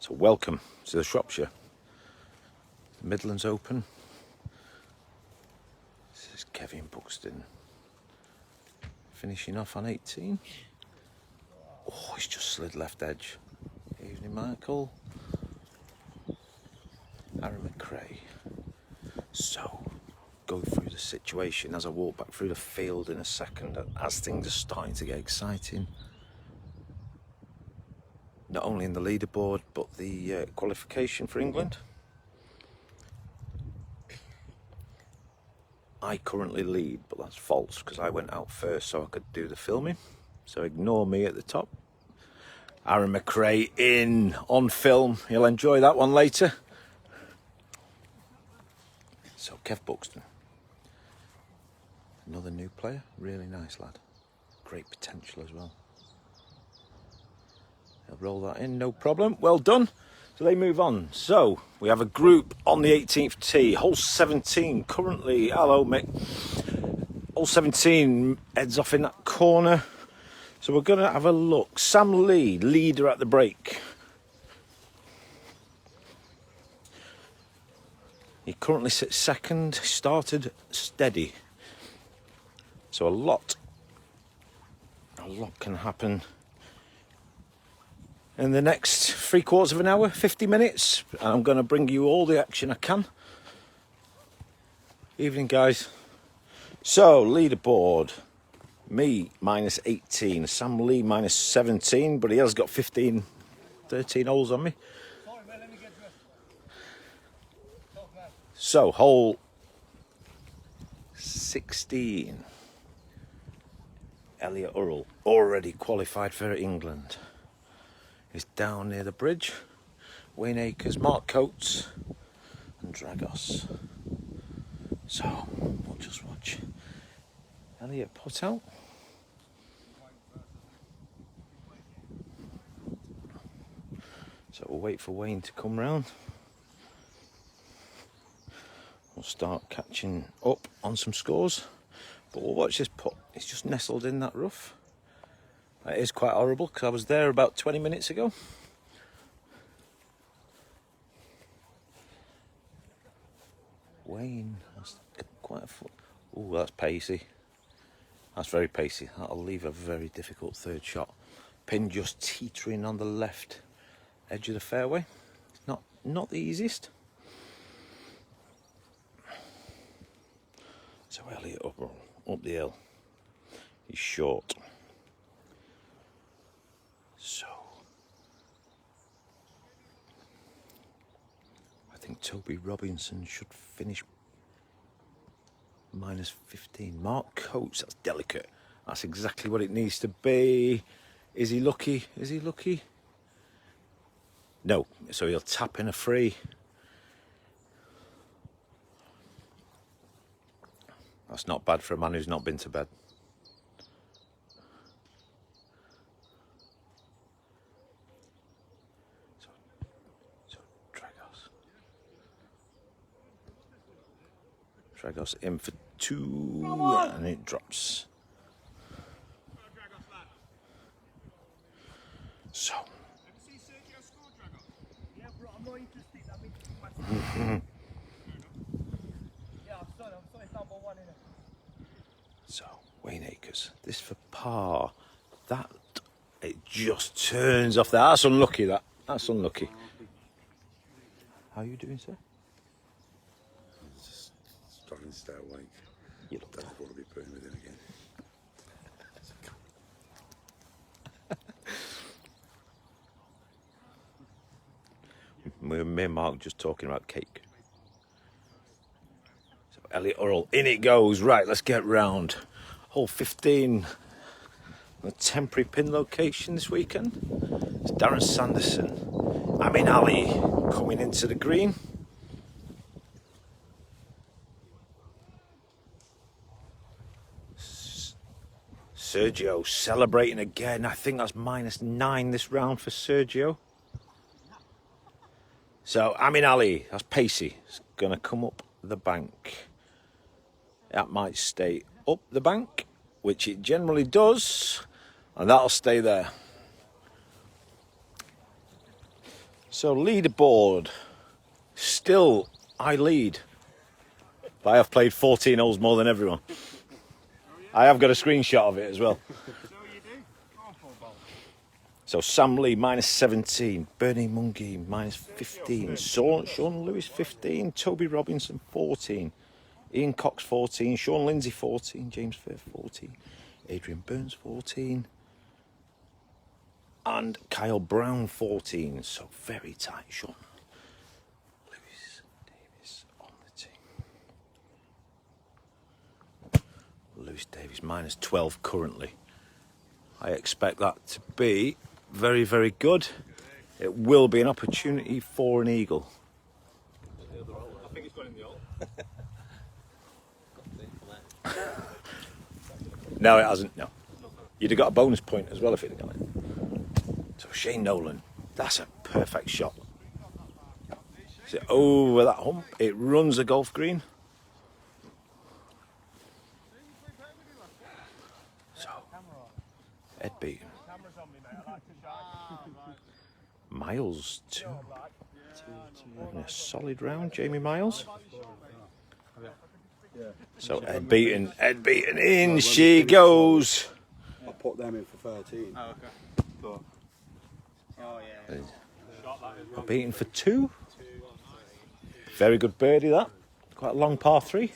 So welcome to the Shropshire. The Midlands Open. This is Kevin Buxton. Finishing off on 18. Oh, he's just slid left edge. Evening, Michael. Aaron McRae. So, go through the situation as I walk back through the field in a second as things are starting to get exciting. Not only in the leaderboard, but the qualification for England. I currently lead, but that's false because I went out first so I could do the filming. So ignore me at the top. Aaron McRae in on film. He'll enjoy that one later. So Kev Buxton. Another new player. Really nice lad. Great potential as well. He'll roll that in, no problem. Well done. So they move on. So we have a group on the 18th tee, hole 17. Currently, hello Mick. Hole 17 heads off in that corner. So we're going to have a look. Sam Lee, leader at the break. He currently sits second. Started steady. So a lot can happen in the next 3/4 of an hour, 50 minutes. I'm going to bring you all the action I can. Evening, guys. So, leaderboard. Me, minus 18. Sam Lee, minus 17. But he has got 13 holes on me. Sorry, man, let me get dressed. So, hole 16. Elliot Earl, already qualified for England. Is down near the bridge. Wayne Akers, Mark Coates and Dragos. So we'll just watch Elliot put out. So we'll wait for Wayne to come round. We'll start catching up on some scores. But we'll watch this putt. It's just nestled in that rough. It is quite horrible because I was there about 20 minutes ago. Wayne, that's quite a foot. Oh, that's pacey. That's very pacey. That'll leave a very difficult third shot. Pin just teetering on the left edge of the fairway. It's not the easiest. So Elliot up the hill. He's short. So, I think Toby Robinson should finish minus 15. Mark Coates, that's delicate. That's exactly what it needs to be. Is he lucky? Is he lucky? No, so he'll tap in a free. That's not bad for a man who's not been to bed. Dragos in for 2 and it drops. So. So, Wayne Akers, this for par. That, it just turns off there. That's unlucky, that. That's unlucky. How are you doing, sir? Struggling to stay awake. You look Don't want to be putting with it again. Me and Mark just talking about cake. So Elliot Earl, in it goes. Right, let's get round. Hole 15. A temporary pin location this weekend. It's Darren Sanderson. Amin Ali coming into the green. Sergio celebrating again. I think that's minus 9 this round for Sergio. So Amin Ali, that's pacey. It's going to come up the bank. That might stay up the bank, which it generally does, and that'll stay there. So leaderboard, still I lead. But I have played 14 holes more than everyone. I have got a screenshot of it as well. So you do? Oh, full ball. So Sam Lee minus 17, Bernie Mungie minus 15, Sean Lewis 15, Toby Robinson 14, Ian Cox 14, Sean Lindsay 14, James Fair 14, Adrian Burns 14, and Kyle Brown 14. So very tight, Sean Lewis Davis on the team. Lewis Davis minus 12 currently. I expect that to be very, very good. It will be an opportunity for an eagle. I think it's gone in the hole. No, it hasn't. No. You'd have got a bonus point as well if it had gone in. So Shane Nolan, that's a perfect shot. So over that hump, it runs a golf green. So Ed Beaton. Camera's on me, mate. I like to shine. Miles two. Having a solid round, Jamie Miles. So Ed Beaton in she goes. I put them in for 13. Oh, okay. But Oh, yeah. Ed Beaton for 2. Very good birdie that. Quite a long par 3.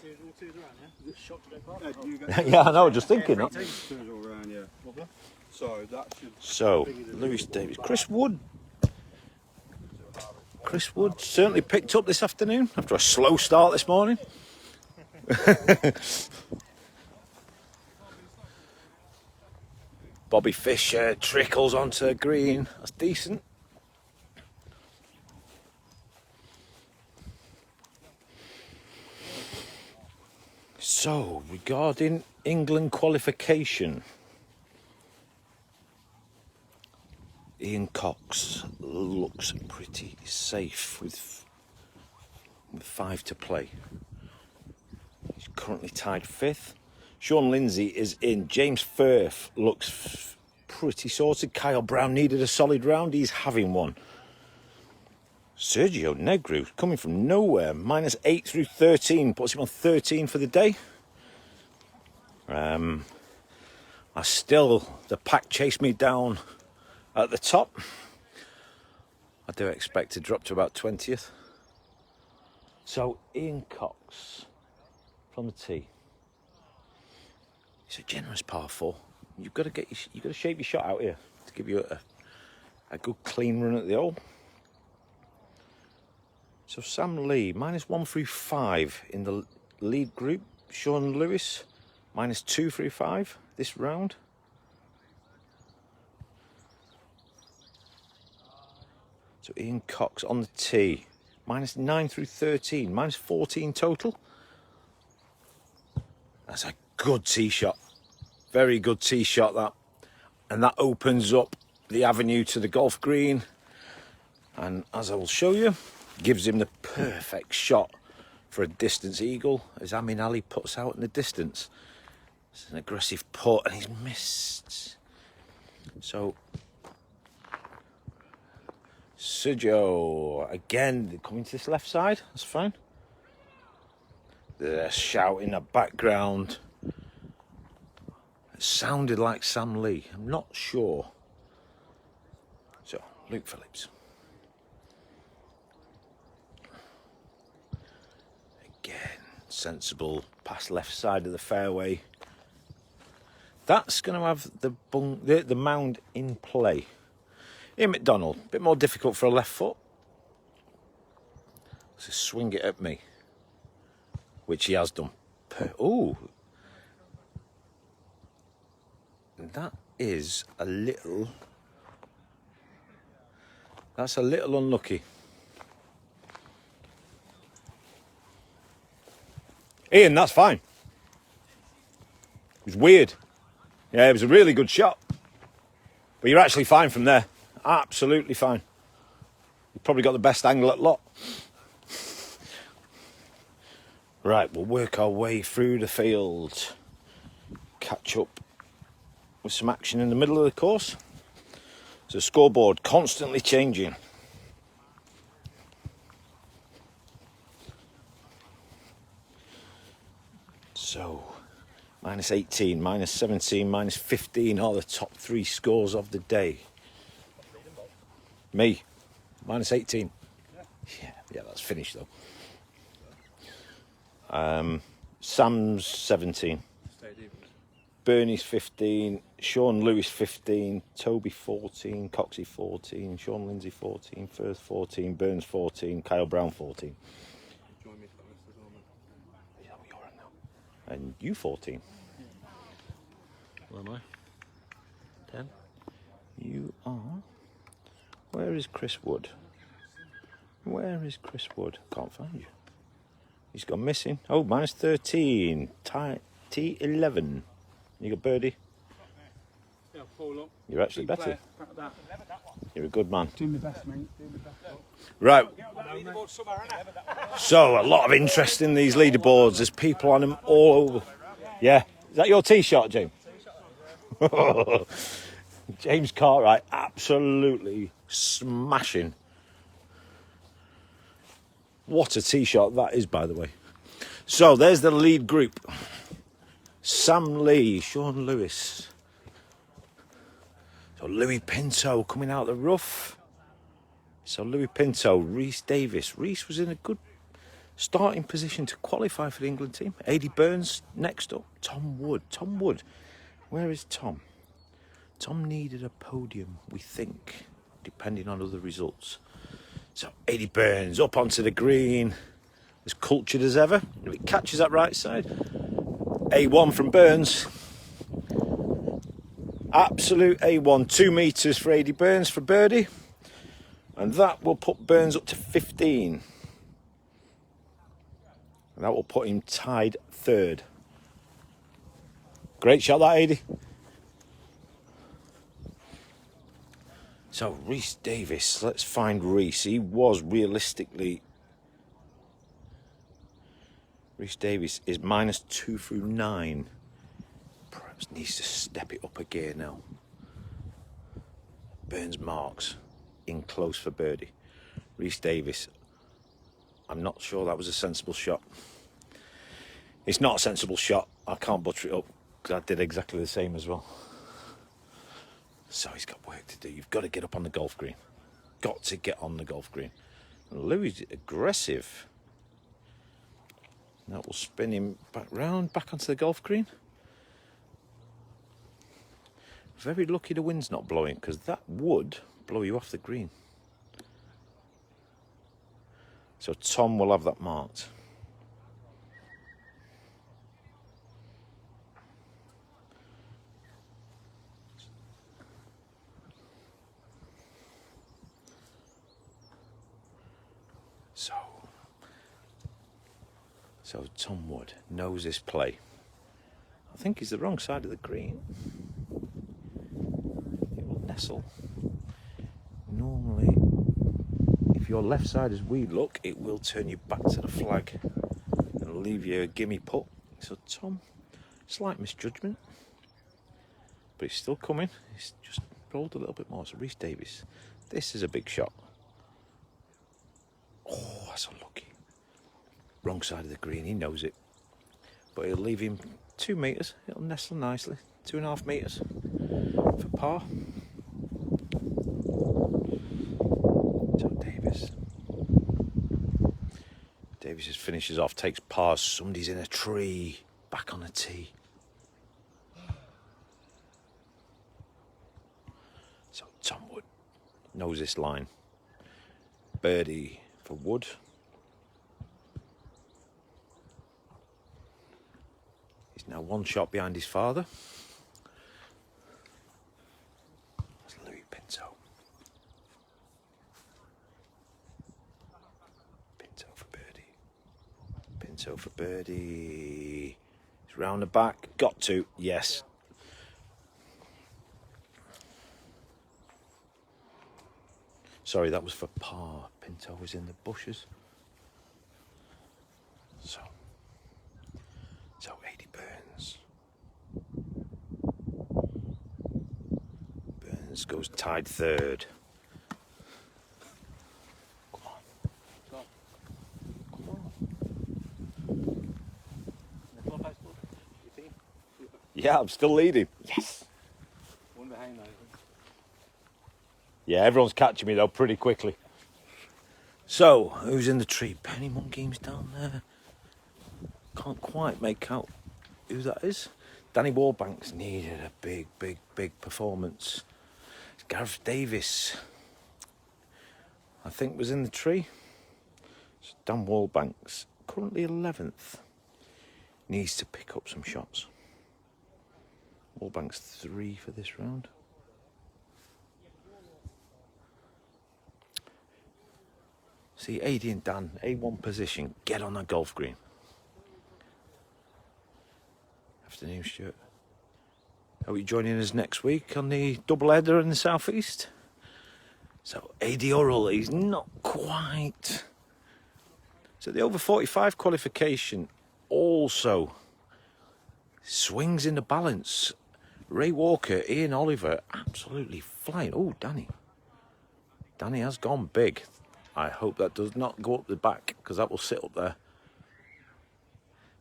Ed, you get Yeah, I know, just thinking that. twos all round, yeah. So that should. So, Lewis Davis. Chris Wood certainly picked up this afternoon after a slow start this morning. Bobby Fischer trickles onto the green. That's decent. So, regarding England qualification, Ian Cox looks pretty safe with 5 to play. He's currently tied 5th. Sean Lindsay is in. James Firth looks pretty sorted. Kyle Brown needed a solid round. He's having one. Sergio Negru coming from nowhere. Minus 8 through 13. Puts him on 13 for the day. The pack chased me down at the top. I do expect to drop to about 20th. So Ian Cox from the tee. It's a generous par 4. You've got to shape your shot out here to give you a good clean run at the hole. So Sam Lee minus 1 through 5 in the lead group. Sean Lewis minus 2 through 5 this round. So Ian Cox on the tee minus 9 through 13, minus 14 total. That's a good tee shot. Very good tee shot that. And that opens up the avenue to the golf green. And as I will show you, gives him the perfect shot for a distance eagle as Amin Ali puts out in the distance. It's an aggressive putt and he's missed. So Sergio again coming to this left side. That's fine. There's a shout in the background. It sounded like Sam Lee. I'm not sure. So Luke Phillips. Again, sensible past left side of the fairway. That's going to have the mound in play. Ian McDonald, a bit more difficult for a left foot. Let's just swing it at me, which he has done. Oh, that is a little. That's a little unlucky. Ian, that's fine. It was weird. Yeah, it was a really good shot. But you're actually fine from there. Absolutely fine. You've probably got the best angle at lot. Right, we'll work our way through the field. Catch up with some action in the middle of the course. So scoreboard constantly changing. So, minus 18, minus 17, minus 15 are the top 3 scores of the day. Me, minus 18. Yeah, that's finished though. Sam's 17. Bernie's 15, Sean Lewis 15, Toby 14, Coxie 14, Sean Lindsay 14, Firth 14, Burns 14, Kyle Brown 14. Join me for that list as well, mate. Yeah, you're on now. And you 14. Where am I? 10. You are. Where is Chris Wood? Where is Chris Wood? Can't find you. He's gone missing. Oh, minus 13. T11. You got birdie. Yeah, pull up. You're actually better. You're a good man. Do my best, mate. Do my best. Right. So, a lot of interest in these leaderboards. There's people on them all over. Yeah. Is that your tee shot, James? James Cartwright, absolutely smashing. What a tee shot that is, by the way. So, there's the lead group. Sam Lee, Sean Lewis. So Louis Pinto coming out the rough. So Louis Pinto, Reese Davis. Reese was in a good starting position to qualify for the England team. Aidy Burns next up. Tom Wood. Tom Wood. Where is Tom? Tom needed a podium, we think, depending on other results. So Aidy Burns up onto the green. As cultured as ever. If it catches that right side. A1 from Burns. Absolute A1. 2 metres for Aidy Burns for birdie. And that will put Burns up to 15. And that will put him tied 3rd. Great shot that, Aidy. So Reese Davis. Let's find Reese. He was realistically... Reese Davis is minus 2 through 9. Perhaps needs to step it up a gear now. Burns marks in close for birdie. Reese Davis, I'm not sure that was a sensible shot. It's not a sensible shot. I can't butcher it up because I did exactly the same as well. So he's got work to do. You've got to get up on the golf green. Got to get on the golf green. And Louis aggressive. That will spin him back round, back onto the golf green. Very lucky the wind's not blowing, because that would blow you off the green. So Tom will have that marked. So Tom Wood knows this play. I think he's the wrong side of the green. It will nestle. Normally, if your left side is weed look, it will turn you back to the flag and leave you a gimme putt. So Tom, slight misjudgment, but he's still coming. He's just rolled a little bit more. So Reese Davis, this is a big shot. Oh, that's unlucky. Wrong side of the green, he knows it. But he'll leave him 2 metres. It'll nestle nicely. 2.5 metres for par. So Davis. Davis just finishes off, takes par. Somebody's in a tree. Back on a tee. So Tom Wood knows this line. Birdie for Wood. He's now 1 shot behind his father. That's Louis Pinto. Pinto for birdie. Pinto for birdie. He's round the back. Got to. Yes. Sorry, that was for par. Pinto was in the bushes. So Aidy Burns. Burns goes tied 3rd. Come on. Come on. Yeah, I'm still leading. Yes. One behind though. Yeah, everyone's catching me though pretty quickly. So, who's in the tree? Penny Monkey's down there. Can't quite make out who that is. Danny Warbanks needed a big performance. Gareth Davis, I think, was in the tree. So Dan Warbanks, currently 11th, needs to pick up some shots. Warbanks 3 for this round. See, AD and Dan, A1 position, get on that golf green. Afternoon, Stuart. Are we joining us next week on the double header in the southeast? So AD Urrell, he's not quite. So the over 45 qualification also swings in the balance. Ray Walker, Ian Oliver, absolutely flying. Oh, Danny. Danny has gone big. I hope that does not go up the back, because that will sit up there.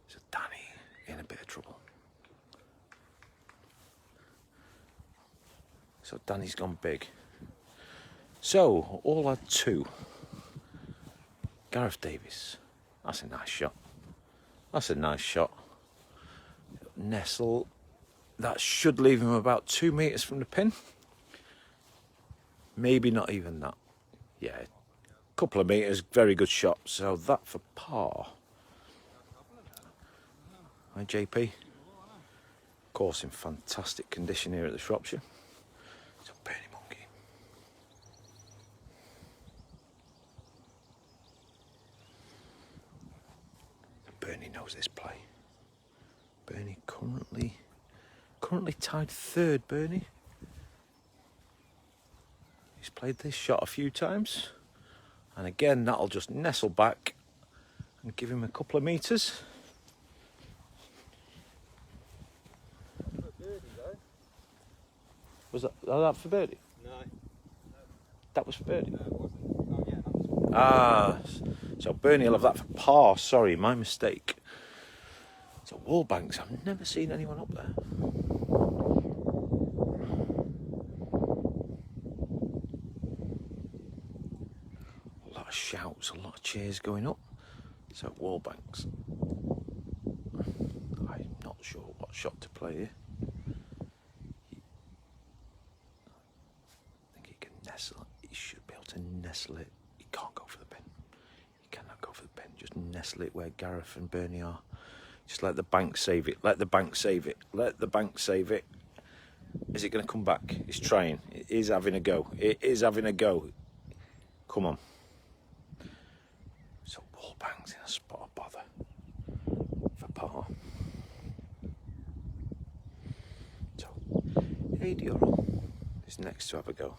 So Danny in a bit of trouble. So Danny's gone big. So, all had 2. Gareth Davis. That's a nice shot. That's a nice shot. Nestle. That should leave him about 2 metres from the pin. Maybe not even that. Yeah, a couple of metres. Very good shot. So that for par. Hi, JP. Course in fantastic condition here at the Shropshire. So Bernie Monkey. Bernie knows this play. Bernie currently tied 3rd. Bernie. He's played this shot a few times, and again that'll just nestle back and give him a couple of metres. Was that for birdie? No. That was for birdie. No, it wasn't. Oh, yeah, that was. Ah, so Bernie will have that for par. Sorry, my mistake. So Wallbanks, I've never seen anyone up there. A lot of shouts, a lot of cheers going up. So Wallbanks. I'm not sure what shot to play here. I think he can nestle it. He should be able to nestle it. He can't go for the pin. He cannot go for the pin. Just nestle it where Gareth and Bernie are. Just let the bank save it. Let the bank save it. Let the bank save it. Is it going to come back? It's trying. It is having a go. It is having a go. Come on. So Wallbanks in a spot of bother for par. So AD Urrell is next to have a go.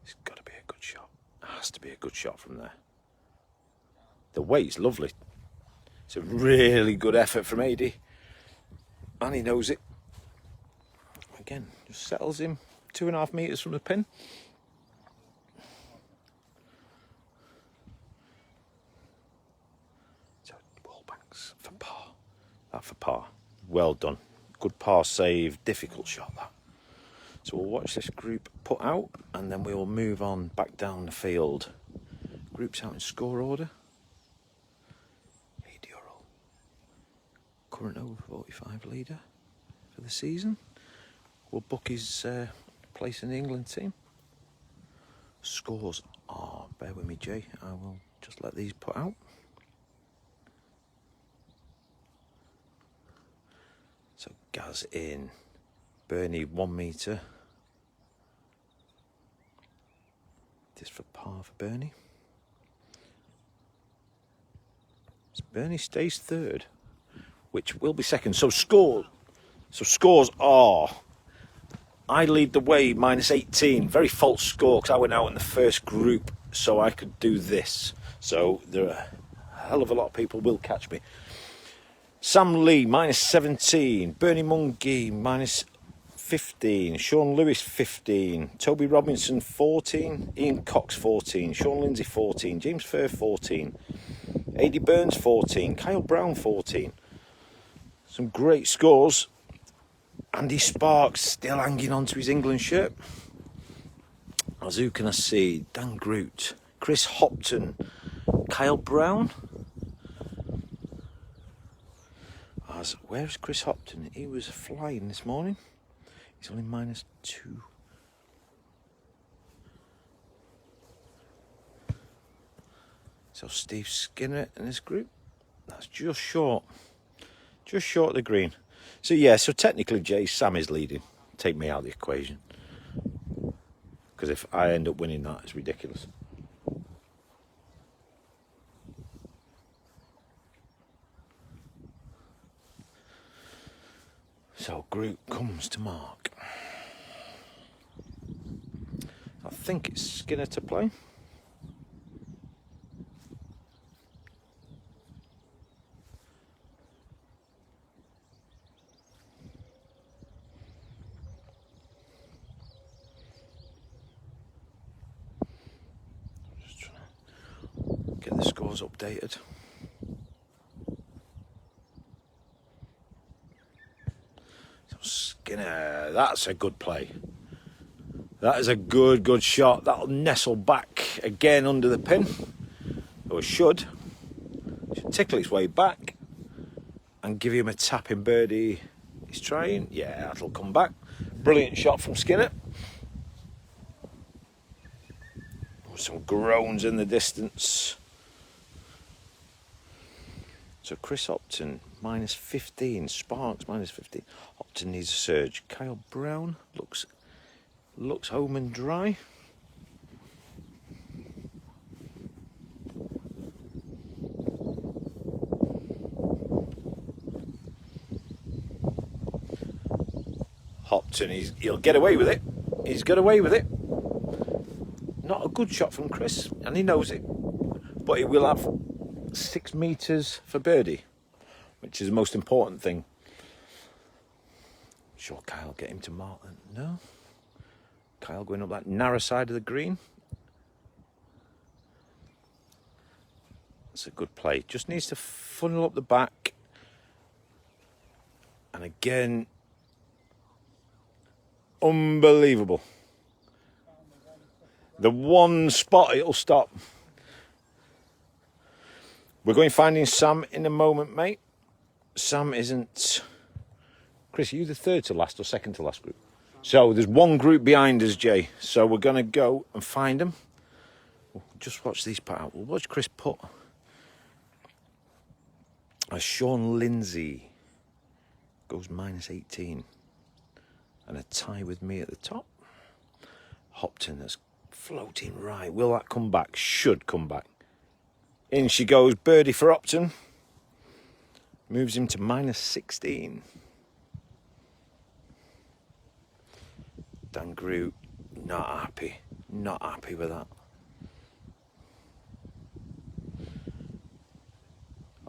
It's got to be a good shot. It has to be a good shot from there. The weight's lovely. It's a really good effort from AD. And he knows it. Again, just settles him 2.5 metres from the pin. So, Wallbanks for par. That for par. Well done. Good par save. Difficult shot, that. So we'll watch this group put out, and then we will move on back down the field. Group's out in score order. Current over 45 leader for the season. Will book his place in the England team. Scores are, bear with me Jay, I will just let these put out. So Gaz in, Bernie 1 metre. This for par for Bernie. So Bernie stays 3rd. Which will be 2nd. So scores are, I lead the way, -18. Very false score, because I went out in the first group, so I could do this. So there are a hell of a lot of people will catch me. Sam Lee, -17. Bernie Monkey, -15. Sean Lewis, 15. Toby Robinson, 14. Ian Cox, 14. Sean Lindsay, 14. James Fair, 14. AD Burns 14, Kyle Brown 14. Some great scores. Andy Sparks still hanging on to his England shirt. As who can I see? Dan Groot, Chris Hopton, Kyle Brown. Where's Chris Hopton? He was flying this morning. He's only -2. So Steve Skinner in this group. That's just short of the green. So yeah, so technically Jay, Sam is leading. Take me out of the equation. Because if I end up winning that, it's ridiculous. So group comes to mark. I think it's Skinner to play. Just trying to get the scores updated. Skinner, that's a good play. That is a good shot. That'll nestle back again under the pin. Or should tickle its way back and give him a tapping birdie. He's trying. Yeah, that'll come back. Brilliant shot from Skinner. Some groans in the distance. So Chris Hopton -15, Sparks -15. Hopton needs a surge. Kyle Brown looks home and dry. Hopton, he'll get away with it. He's got away with it. Not a good shot from Chris, and he knows it. But he will have 6 metres for birdie, which is the most important thing. Sure, Kyle get him to mark. No. Kyle going up that narrow side of the green. That's a good play. Just needs to funnel up the back. And again, unbelievable. The one spot it'll stop. We're going finding Sam in a moment, mate. Sam isn't... Chris, are you the third to last or second to last group? So there's one group behind us, Jay. So we're going to go and find them. Just watch these put out. We'll watch Chris put. Sean Lindsay goes -18. And a tie with me at the top. Hopton is floating right. Will that come back? Should come back. In she goes. Birdie for Hopton. Moves him to -16. Dan Groot, not happy with that.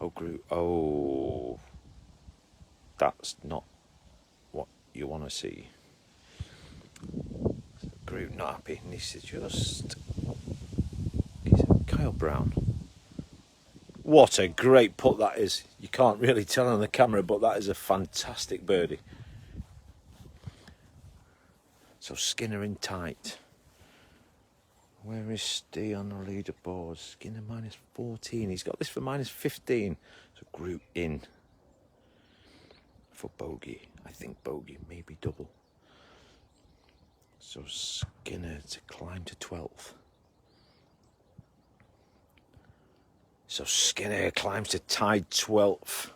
Oh, Groot, oh, that's not what you want to see. Groot, not happy, and he's Kyle Brown. What a great putt that is. You can't really tell on the camera, but that is a fantastic birdie. So Skinner in tight. Where is Steve on the leaderboard? Skinner -14. He's got this for -15. So Groot in for bogey. I think bogey, maybe double. So Skinner to climb to 12th. So Skinner climbs to tied 12th.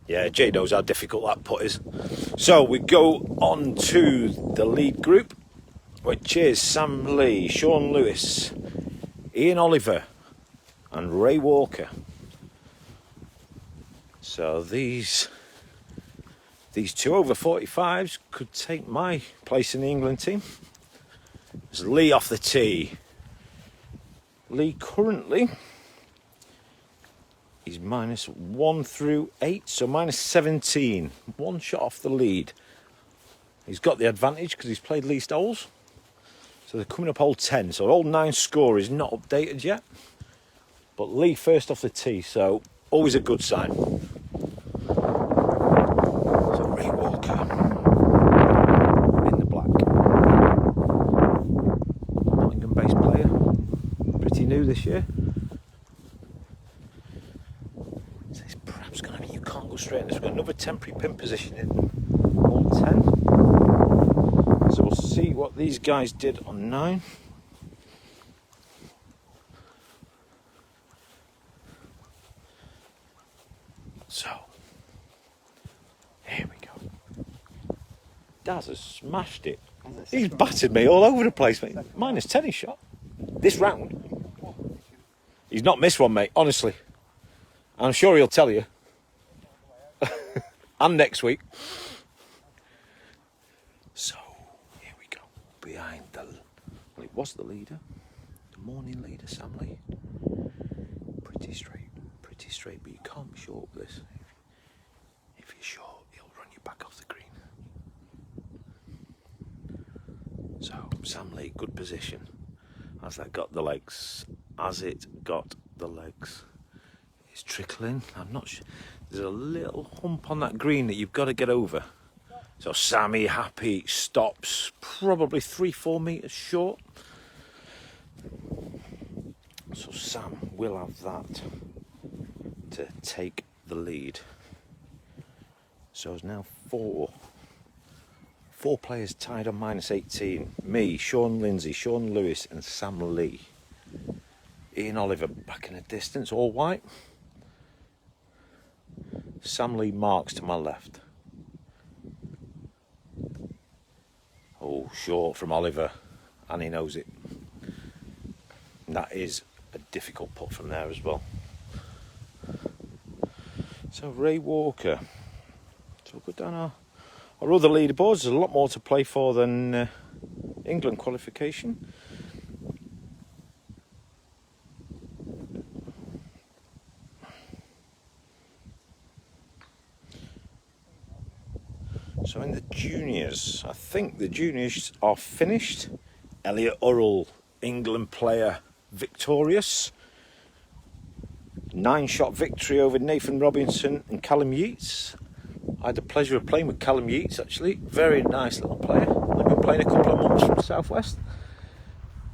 Yeah, Jay knows how difficult that putt is. So we go on to the lead group, which is Sam Lee, Sean Lewis, Ian Oliver, and Ray Walker. So these two over 45s could take my place in the England team. There's Lee off the tee. Lee currently... He's -1 through 8, so -17. One shot off the lead. He's got the advantage because he's played least holes. So they're coming up hole 10. So hole 9 score is not updated yet. But Lee first off the tee, so always a good sign. So Ray Walker in the black. Nottingham-based player, pretty new this year. So it's perhaps going to be, you can't go straight in this. We've got another temporary pin position in hole 10. So we'll see what these guys did on 9. So, here we go. Daz has smashed it. He's battered me all over the place, mate. Minus 10 he shot. This round. He's not missed one, mate, honestly. I'm sure he'll tell you. And next week. So, here we go. Behind the... Well, it was the leader. The morning leader, Sam Lee. Pretty straight, but you can't be short with this. If you're short, he'll run you back off the green. So, Sam Lee, good position. Has that got the legs? Has it got the legs? It's trickling. I'm not sure. There's a little hump on that green that you've got to get over. So Sammy, happy, stops probably 3-4 metres short. So Sam will have that to take the lead. So it's now four players tied on minus 18. Me, Sean Lindsay, Sean Lewis and Sam Lee. Ian Oliver back in the distance, all white. Sam Lee marks to my left. Oh, short from Oliver, and he knows it. And that is a difficult putt from there as well. So Ray Walker. So we'll go down our other leaderboards. There's a lot more to play for than England qualification. So in the juniors, I think the juniors are finished. Elliot Urrell, England player, victorious. 9-shot victory over Nathan Robinson and Callum Yeats. I had the pleasure of playing with Callum Yeats actually. Very nice little player. I've been playing a couple of months from the southwest.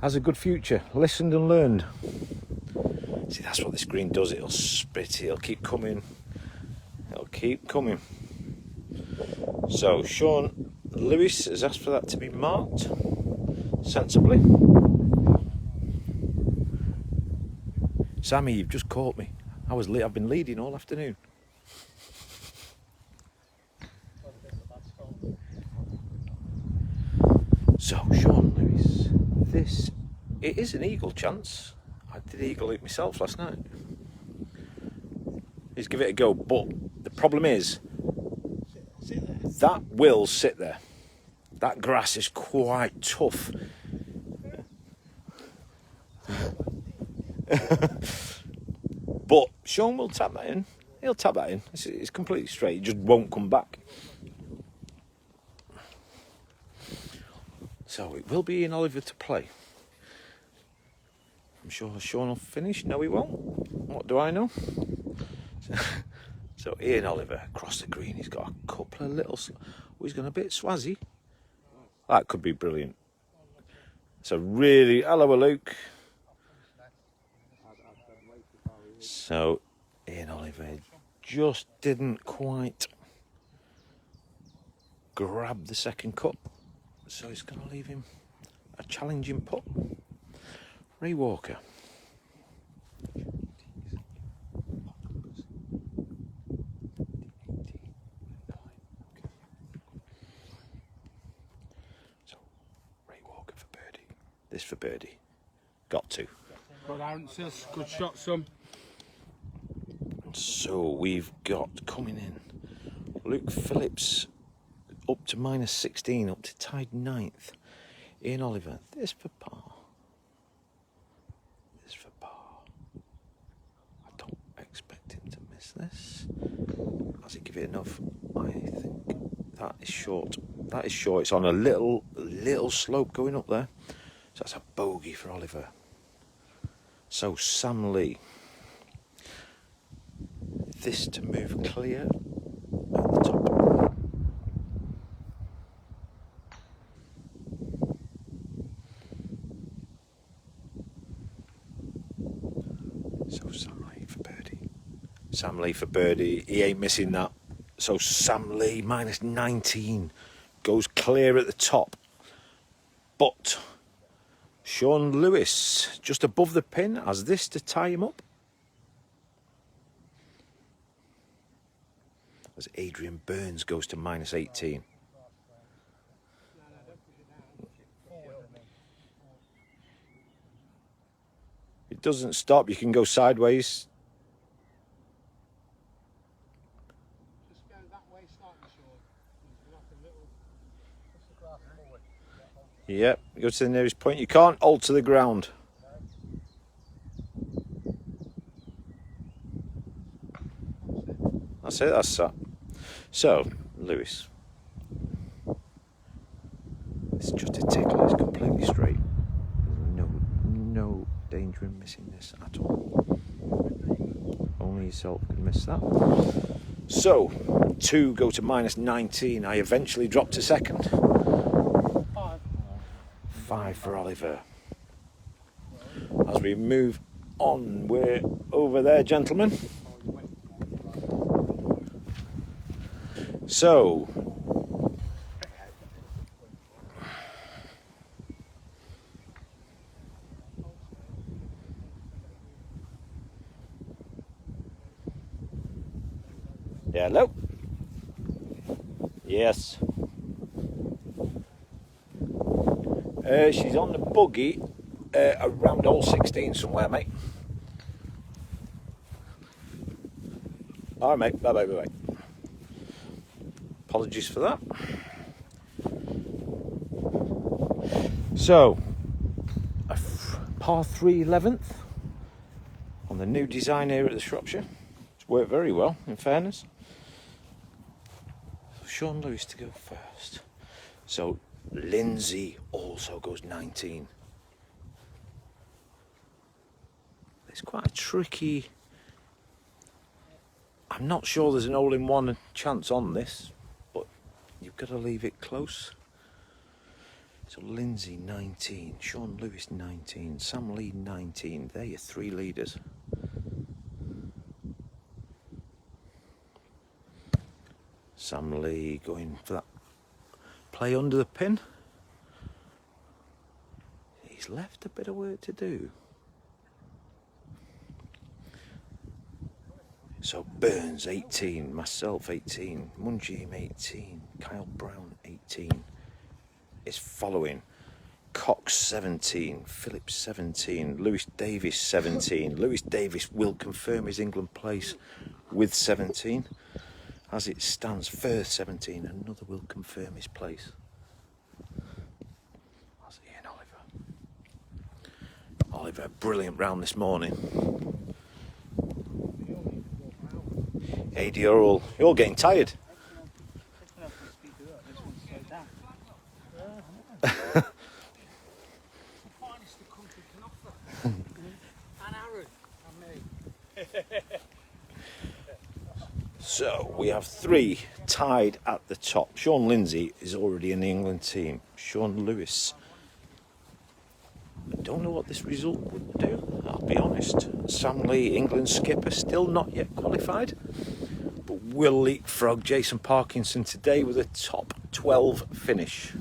Has a good future. Listened and learned. See, that's what this green does. It'll spit. It'll keep coming. It'll keep coming. So Sean Lewis has asked for that to be marked sensibly. Sammy, you've just caught me. I've been leading all afternoon. So Sean Lewis, it is an eagle chance. I did eagle it myself last night. Let's give it a go, but the problem is that will sit there. That grass is quite tough. But Sean will tap that in. He'll tap that in. It's completely straight. It just won't come back. So it will be Ian Oliver to play. I'm sure Sean will finish. No, he won't. What do I know? So Ian Oliver across the green. He's got a couple of little... Oh, he's gone a bit swazzy. That could be brilliant. So really... Hello, Luke. So Ian Oliver just didn't quite grab the second cut. So it's going to leave him a challenging putt. Ray Walker. So Ray Walker for birdie. This for birdie. Got to. Good answers, good shot, son. So we've got coming in Luke Phillips up to minus 16, up to tied 9th. Ian Oliver, this for par. This for par. I don't expect him to miss this. Has he give it enough? I think that is short. That is short. It's on a little slope going up there. So that's a bogey for Oliver. So Sam Lee. this to move clear at the top. So Sam Lee for birdie. Sam Lee for birdie. He ain't missing that. So Sam Lee minus 19 goes clear at the top. But Sean Lewis just above the pin has this to tie him up. As Adrian Burns goes to minus 18. It doesn't stop, you can go sideways. Just go that way slightly, Sean. Like a little, just the grass forward. Yep, go to the nearest point. You can't alter the ground. That's it, that's that. So, Lewis. It's just a tickle, it's completely straight. No danger in missing this at all. Only yourself can miss that. So, 2 go to minus 19. I eventually drop to second. 5 for Oliver. As we move on, we're over there, gentlemen. So, yeah, hello. Yes. She's on the buggy around hole 16 somewhere, mate. All right, mate. Bye, bye, bye, bye. Apologies for that. So, a par 3 11th on the new design here at the Shropshire. It's worked very well, in fairness. Sean Lewis to go first. So Lindsay also goes 19. It's quite a tricky. I'm not sure there's an hole-in-one chance on this, but you've got to leave it close. So Lindsay 19, Sean Lewis 19, Sam Lee 19. They're your 3 leaders. Sam Lee going for that play under the pin. He's left a bit of work to do. So Burns 18, myself 18, Munjim 18, Kyle Brown 18 is following. Cox 17, Phillips 17, Lewis Davis 17. Lewis Davis will confirm his England place with 17. As it stands, Firth 17, another will confirm his place. That's Ian Oliver. Oliver, brilliant round this morning. AD you're all getting tired. So we have 3 tied at the top. Sean Lindsay is already in the England team. Sean Lewis. I don't know what this result would do, I'll be honest. Sam Lee, England skipper, still not yet qualified, but will leapfrog Jason Parkinson today with a top 12 finish.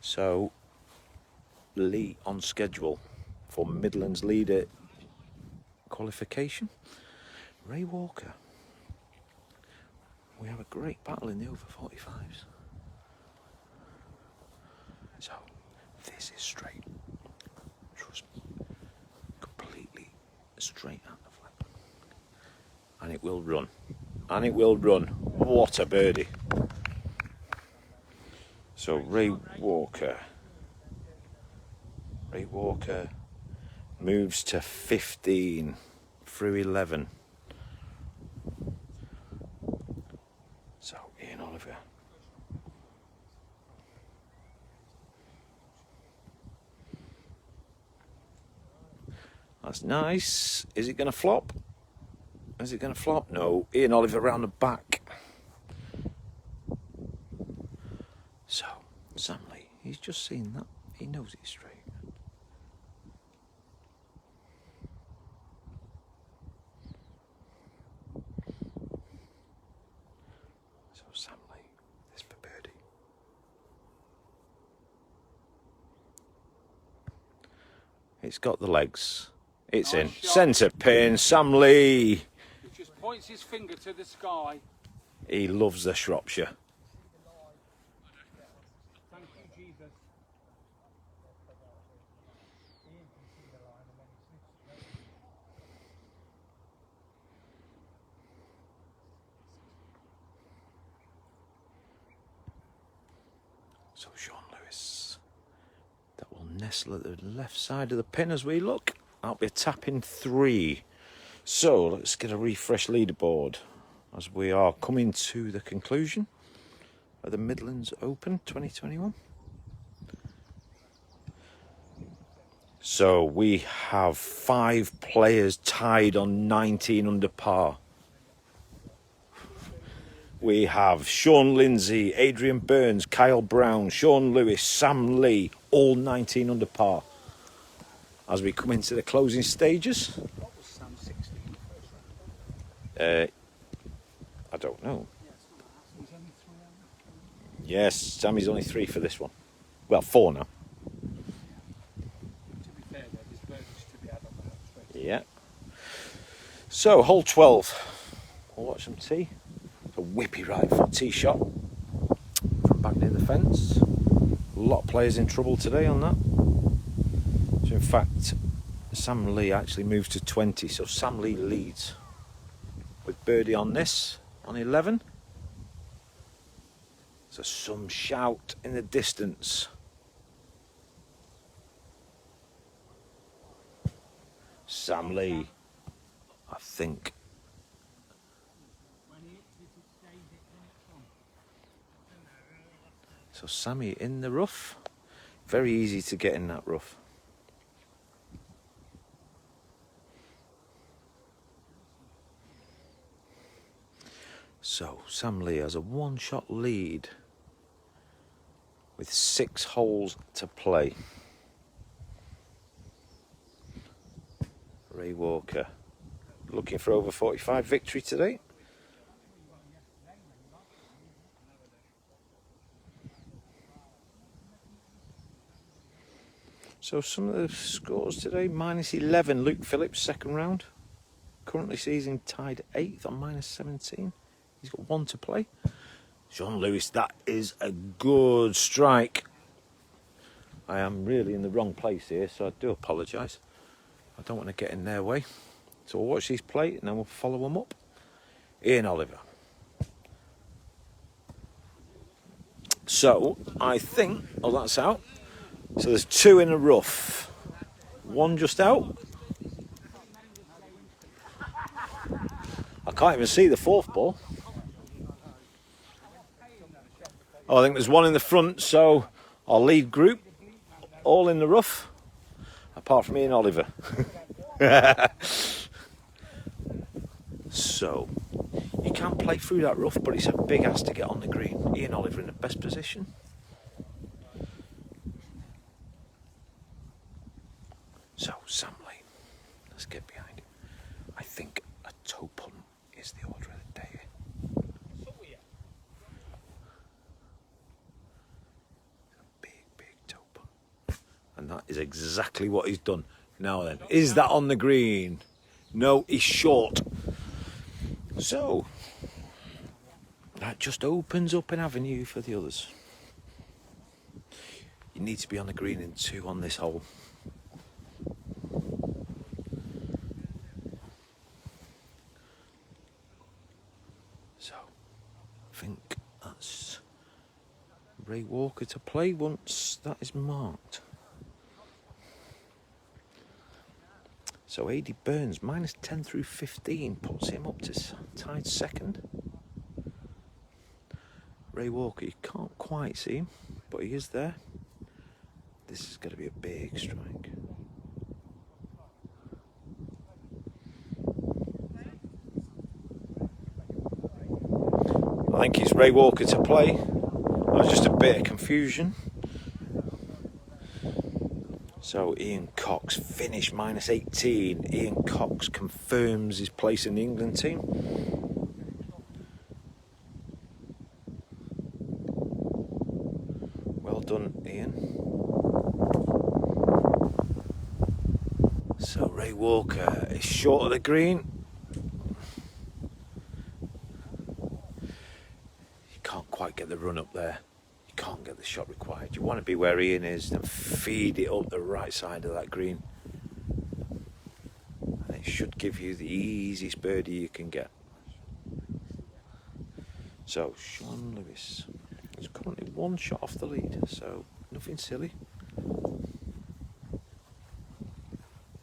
So Lee on schedule for Midlands leader qualification. Ray Walker. We have a great battle in the over 45s. So this is straight. Trust me. Completely straight at the flag. And it will run. And it will run. What a birdie. So Ray Walker. Ray Walker moves to 15 through 11. So Ian Oliver. That's nice. Is it going to flop? Is it going to flop? No. Ian Oliver round the back. So, Sam Lee, he's just seen that. He knows it's straight. So, Sam Lee, this for birdie. It's got the legs. It's Nice in. shot. Centre pin, Sam Lee. He just points his finger to the sky. He loves the Shropshire. Thank you, Jesus. So Sean Lewis. That will nestle at the left side of the pin as we look. That'll be a tap in 3. So let's get a refresh leaderboard as we are coming to the conclusion of the Midlands Open 2021. So we have 5 players tied on 19 under par. We have Sean Lindsay, Adrian Burns, Kyle Brown, Sean Lewis, Sam Lee, all 19 under par. As we come into the closing stages. What was Sam 16 first round? I don't know. He's only 3 out. Yes, Sammy's only 3 for this one. Well, 4 now. To be fair, though, there's birdies to be had on that straight. Yeah. So, hole 12. We'll watch some tee. A whippy right foot tee shot from back near the fence. A lot of players in trouble today on that. So in fact, Sam Lee actually moves to 20. So Sam Lee leads with birdie on this, on 11. So some shout in the distance. Sam Lee, I think. So Sammy in the rough. Very easy to get in that rough. So Sam Lee has a 1-shot lead with 6 holes to play. Ray Walker looking for over 45 victory today. So some of the scores today, -11, Luke Phillips, 2nd round. Currently season tied 8th on -17. He's got 1 to play. Sean Lewis, that is a good strike. I am really in the wrong place here, so I do apologise. I don't want to get in their way. So we'll watch these play and then we'll follow them up. Ian Oliver. So, I think, oh, that's out. So there's 2 in a rough. 1 just out. I can't even see the 4th ball. Oh, I think there's 1 in the front, so our lead group, all in the rough, apart from Ian Oliver. So, you can play through that rough, but it's a big ass to get on the green. Ian Oliver in the best position. So, Sam Lee, let's get behind him. I think a toe punt is the order of the day. Big toe punt. And that is exactly what he's done. Now then, is that on the green? No, he's short. So, that just opens up an avenue for the others. You need to be on the green in 2 on this hole. So, I think that's Ray Walker to play once that is marked. So AD Burns, -10 through 15, puts him up to tied 2nd. Ray Walker, you can't quite see him, but he is there. This is going to be a big strike. I think it's Ray Walker to play. There's just a bit of confusion. So Ian Cox finished -18. Ian Cox confirms his place in the England team. Well done, Ian. So Ray Walker is short of the green. You can't quite get the run up there. You can't get the shot required. You want to be where Ian is and feed it up the right side of that green. And it should give you the easiest birdie you can get. So Sean Lewis is currently one shot off the lead, so nothing silly.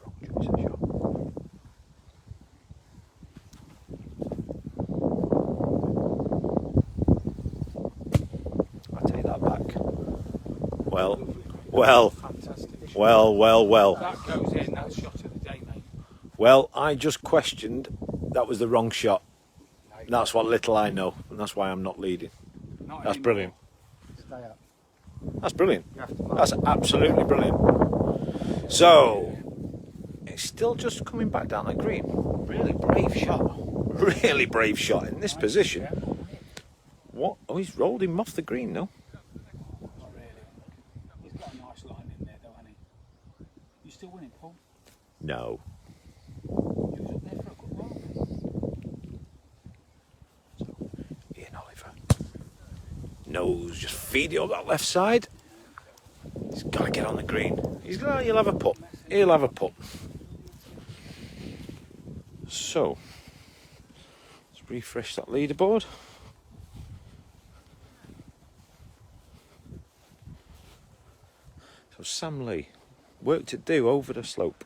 Wrong choice of shot. I take that back. Well. Fantastic. Well. That goes in, that's shot of the day, mate. Well, I just questioned that was the wrong shot. That's what little I know, and that's why I'm not leading. Not That's anymore. brilliant. Stay up. That's brilliant. You have to mark. That's absolutely brilliant. So, it's still just coming back down that green. Really brave shot. Really brave shot in this position. What? Oh, he's rolled him off the green, no? Not really. He's got a nice line in there, though, hasn't he? You still winning, Paul? No. He was up there for a good while. Ian Oliver knows, just feed it up that left side. He's got to get on the green. He'll have a putt. He'll have a putt. So, let's refresh that leaderboard. So Sam Lee, work to do over the slope.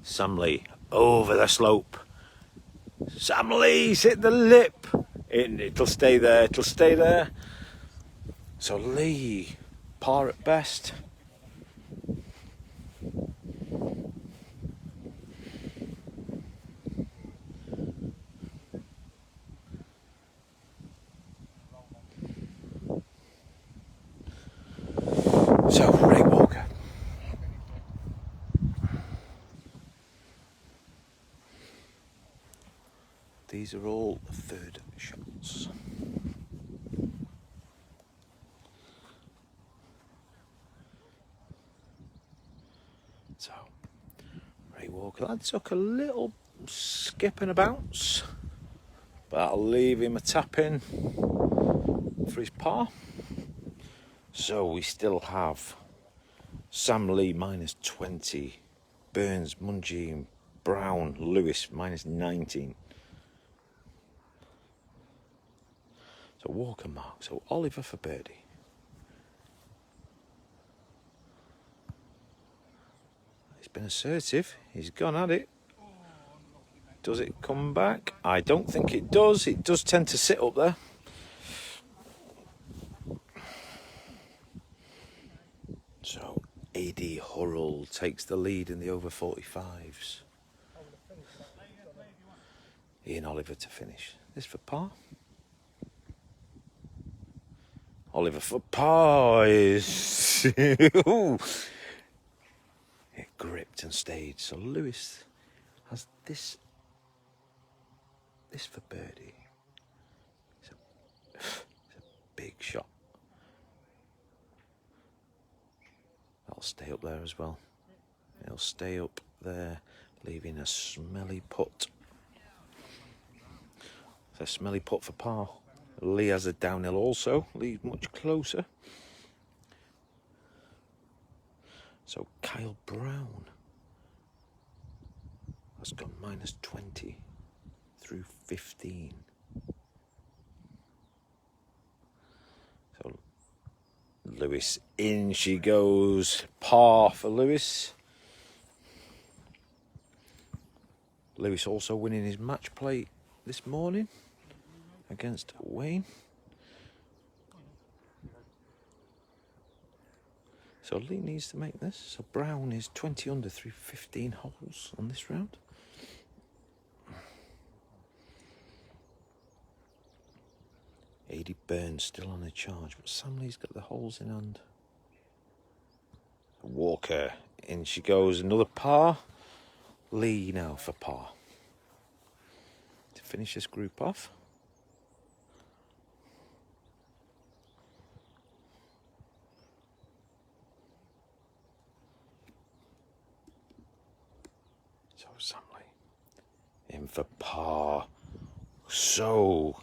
Sam Lee, over the slope. Sam Lee's hit the lip. It'll stay there, it'll stay there. So Lee, par at best. So Ray Walker. These are all third shots. So, Ray Walker, that took a little skip and a bounce, but that'll leave him a tap in for his par. So we still have Sam Lee -20, Burns, Mungie, Brown, Lewis -19. So Walker mark, so Oliver for birdie. He's been assertive, he's gone at it. Does it come back? I don't think it does. It does tend to sit up there. So A.D. Hurrell takes the lead in the over 45s. Ian Oliver to finish. This for par. Oliver for par is... It gripped and stayed. So Lewis has this for birdie. It's a big shot. That'll stay up there as well. It'll stay up there, leaving a smelly putt. It's a smelly putt for par. Lee has a downhill also. Lee's much closer. So Kyle Brown has gone -20 through 15. So Lewis, in she goes. Par for Lewis. Lewis also winning his match play this morning against Wayne. So Lee needs to make this. So Brown is 20 under through 15 holes on this round. Adi Burns still on the charge, but Sam Lee's got the holes in hand. Walker, in she goes, another par. Lee now for par. To finish this group off. So Sam Lee in for par. So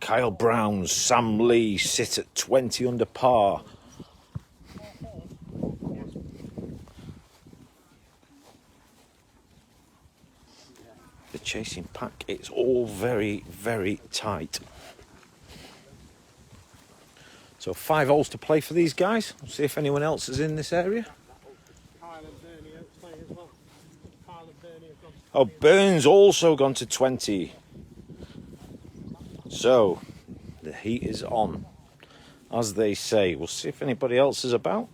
Kyle Brown's Sam Lee sit at 20 under par. The chasing pack, it's all very, very tight. So 5 holes to play for these guys. We'll see if anyone else is in this area. Kyle and Bernie are playing as well. Kyle and Bernie have gone to Oh, Burns also gone to 20. So the heat is on, as they say. We'll see if anybody else is about.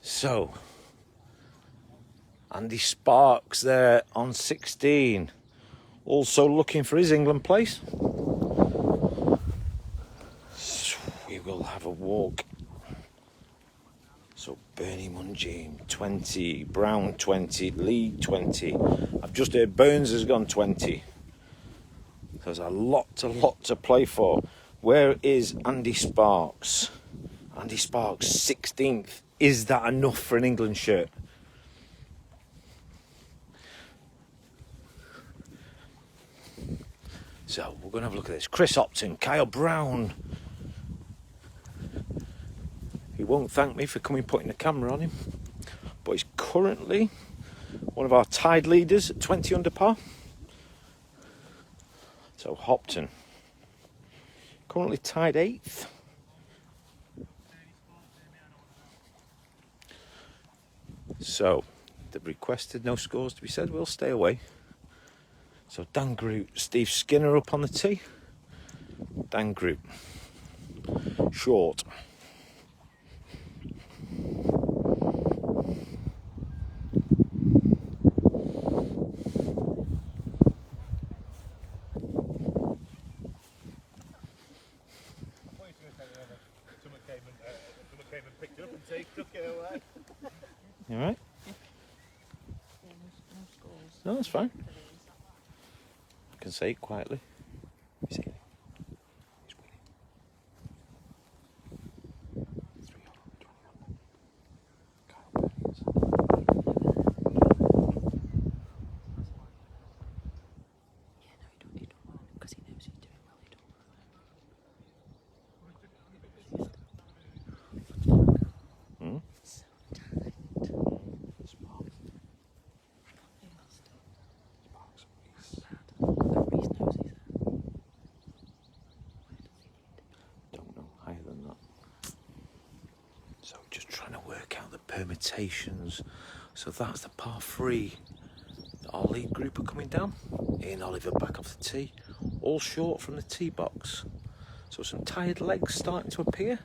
So Andy Sparks there on 16, also looking for his England place. So we will have a walk. So Bernie Mungine 20, Brown 20, Lee 20. I've just heard Burns has gone 20. There's a lot to play for. Where is Andy Sparks? Andy Sparks 16th. Is that enough for an England shirt? So we're going to have a look at this. Chris Upton, Kyle Brown. He won't thank me for coming putting the camera on him, but he's currently one of our tied leaders at 20 under par. So Hopton currently tied 8th. So they've requested no scores to be said. We'll stay away. So Dan Groot, Steve Skinner up on the tee. Dan Groot, short. You all right? No, that's fine. I can say it quietly. You see? He's winning. 3 on, 20 on. Kyle Burns. Because he knows he's doing well, he don't. So tight. Sparks. Reese knows he's there. Don't know, higher than that. So just trying to work out the permutations. So that's the par 3. Our lead group are coming down. Ian Oliver back off the tee. All short from the tee box. So some tired legs starting to appear.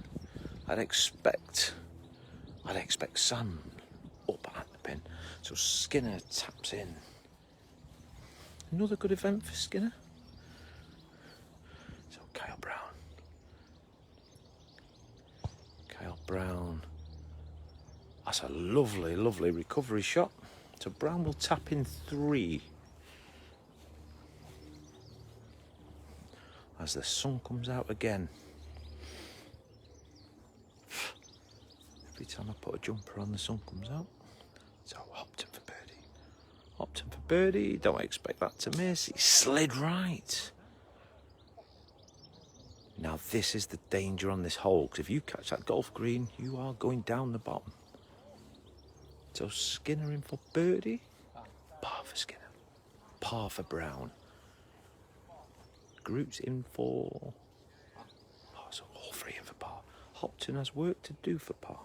I'd expect Sam up at the pin. So Skinner taps in. Another good event for Skinner. So Kyle Brown. Kyle Brown. That's a lovely, lovely recovery shot. So Brown will tap in 3. As the sun comes out again. Every time I put a jumper on, the sun comes out. So Hopton for birdie. Hopton for birdie. Don't expect that to miss. He slid right. Now this is the danger on this hole, because if you catch that golf green, you are going down the bottom. So Skinner in for birdie. Par for Skinner. Par for Brown. Group's in for... Oh, so all 3 in for par. Hopton has work to do for par.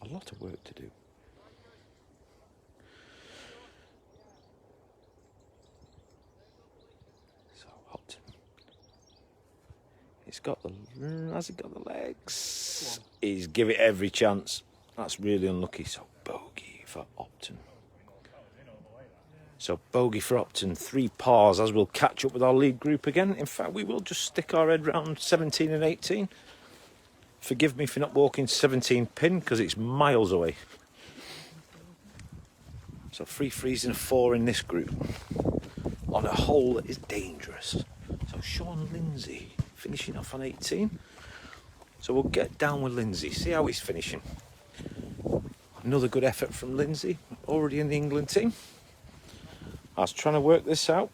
A lot of work to do. So Hopton. He's got the... Has he got the legs? He's give it every chance. That's really unlucky. So bogey for Upton. So bogey for Upton, 3 pars, as we'll catch up with our lead group again. In fact, we will just stick our head round 17 and 18. Forgive me for not walking 17 pin, because it's miles away. So 3 threes and a 4 in this group. On a hole that is dangerous. So Sean Lindsay finishing off on 18. So we'll get down with Lindsay, see how he's finishing. Another good effort from Lindsay, already in the England team. I was trying to work this out,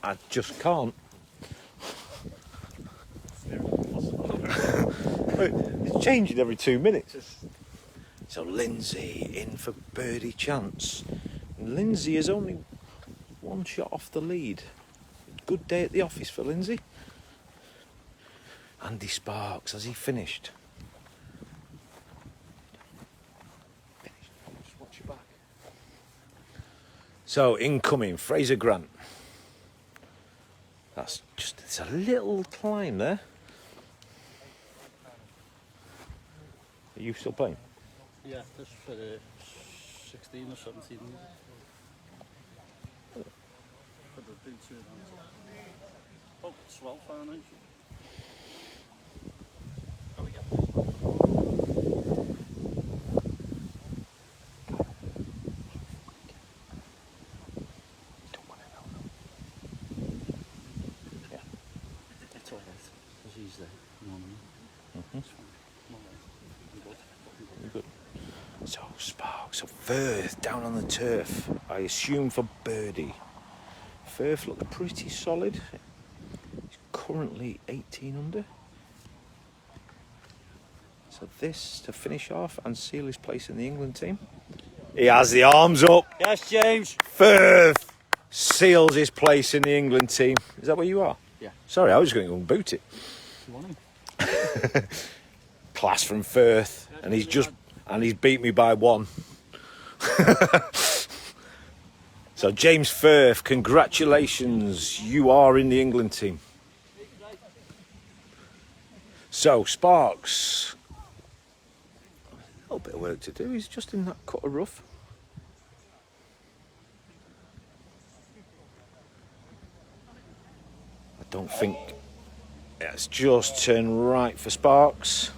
I just can't. It's changing every 2 minutes. So Lindsay in for birdie chance. And Lindsay is only 1 shot off the lead. Good day at the office for Lindsay. Andy Sparks, has he finished? Just watch your back. So incoming, Fraser Grant. That's just, it's a little climb there. Are you still playing? Yeah, just for the 16 or 17. For the big two rounds. Oh, 12 finals. It's all right, because he's there. It's fine. Good. So Sparks, so Firth down on the turf, I assume for birdie. Firth looked pretty solid. He's currently 18 under. So this to finish off and seal his place in the England team. He has the arms up. Yes, James. Firth seals his place in the England team. Is that where you are? Yeah. Sorry, I was going to go and boot it. You want him? Class from Firth, and he's beat me by 1. So James Firth, congratulations, you are in the England team. So Sparks, a little bit of work to do. He's just in that cut of rough. I don't think. It's just turned right for Sparks.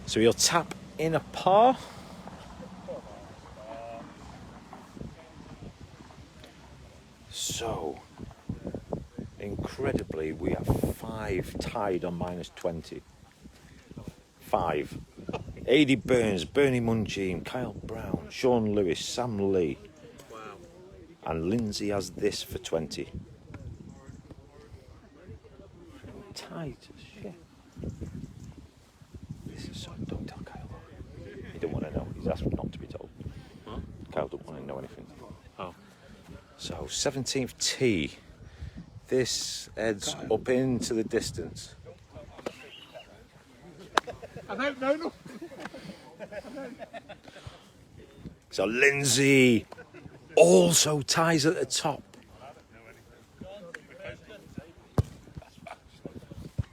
So he'll tap in a par. So, incredibly, we have 5 tied on -20. 5. Adi Burns, Bernie Mungine, Kyle Brown, Sean Lewis, Sam Lee. Wow. And Lindsay has this for 20. Tight as shit. This is so, don't tell Kyle. He don't want to know. He's asked not to be told. Huh? Kyle don't want to know anything. Oh. So 17th tee. This heads up into the distance. I don't know. No. So Lindsay also ties at the top.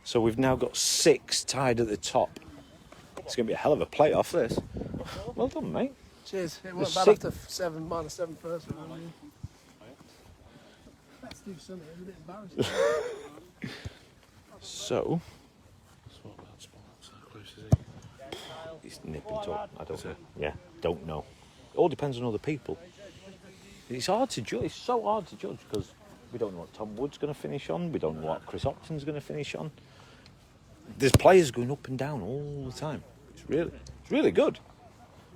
So we've now got 6 tied at the top. It's going to be a hell of a playoff, this. Well done, mate. Cheers. It The went bad six- after 7 -7 first one. Let's do something. It's a bit embarrassing. So, What about Sparks? How close is he? he's nipping up. I don't know. Yeah, don't know. It all depends on other people. It's hard to judge. It's so hard to judge because we don't know what Tom Wood's going to finish on. We don't know what Chris Upton's going to finish on. There's players going up and down all the time. It's really good.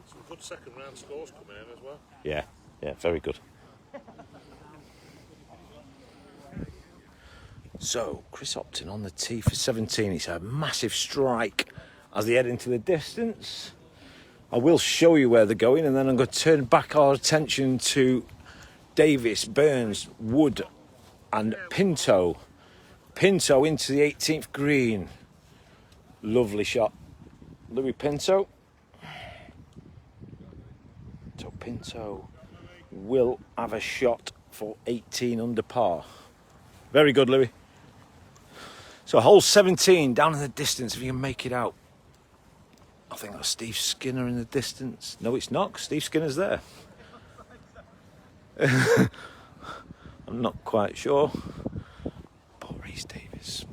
Some good second round scores coming in as well. Yeah, very good. So, Chris Upton on the tee for 17. It's a massive strike as they head into the distance. I will show you where they're going, and then I'm going to turn back our attention to Davis, Burns, Wood, and Pinto. Pinto into the 18th green. Lovely shot. Louis Pinto. So Pinto will have a shot for 18 under par. Very good, Louis. So hole 17 down in the distance, if you can make it out. I think that's Steve Skinner in the distance. No, it's not. Steve Skinner's there. I'm not quite sure. But Reese Davis.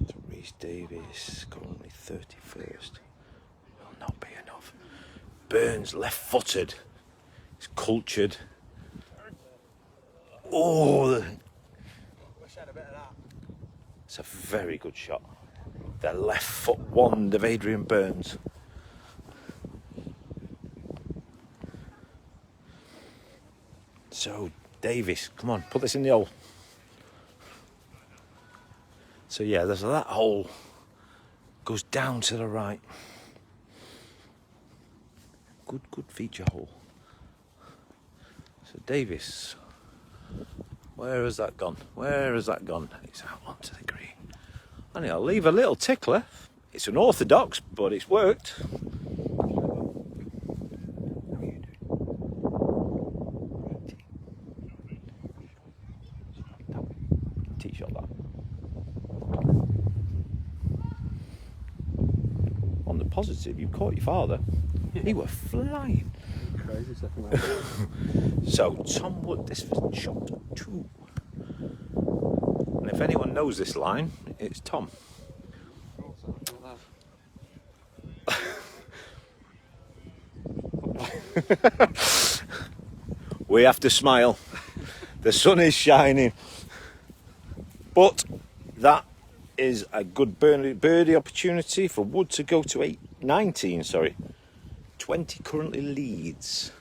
So Reese Davis, currently 31st. Will not be enough. Burns, left-footed. He's cultured. Oh, it's a very good shot. The left foot wand of Adrian Burns. So, Davis, come on, put this in the hole. So yeah, there's that hole. Goes down to the right. Good feature hole. So Davis, where has that gone? Where has that gone? It's out onto the green. And it'll leave a little tickler. It's unorthodox, but it's worked. Tee shot that. On the positive, you caught your father. He were flying. Crazy second round. So Tom Wood, this was shot 2. And if anyone knows this line, it's Tom. We have to smile. The sun is shining. But that is a good birdie opportunity for Wood to go to 19, sorry. 20 currently leads.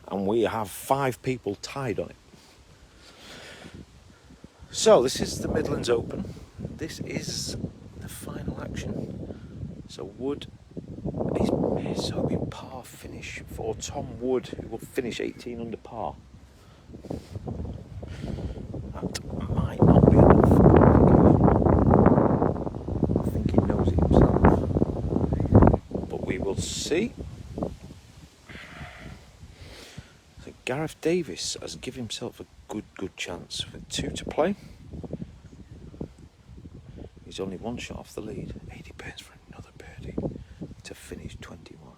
And we have 5 people tied on it. So this is the Midlands Open. This is the final action. So Wood is hoping par finish for Tom Wood, who will finish 18 under par. That might not be enough. I think he knows it himself. But we will see. So Gareth Davis has given himself a good chance with 2 to play. He's only 1 shot off the lead. 80 Burns for another birdie to finish 21.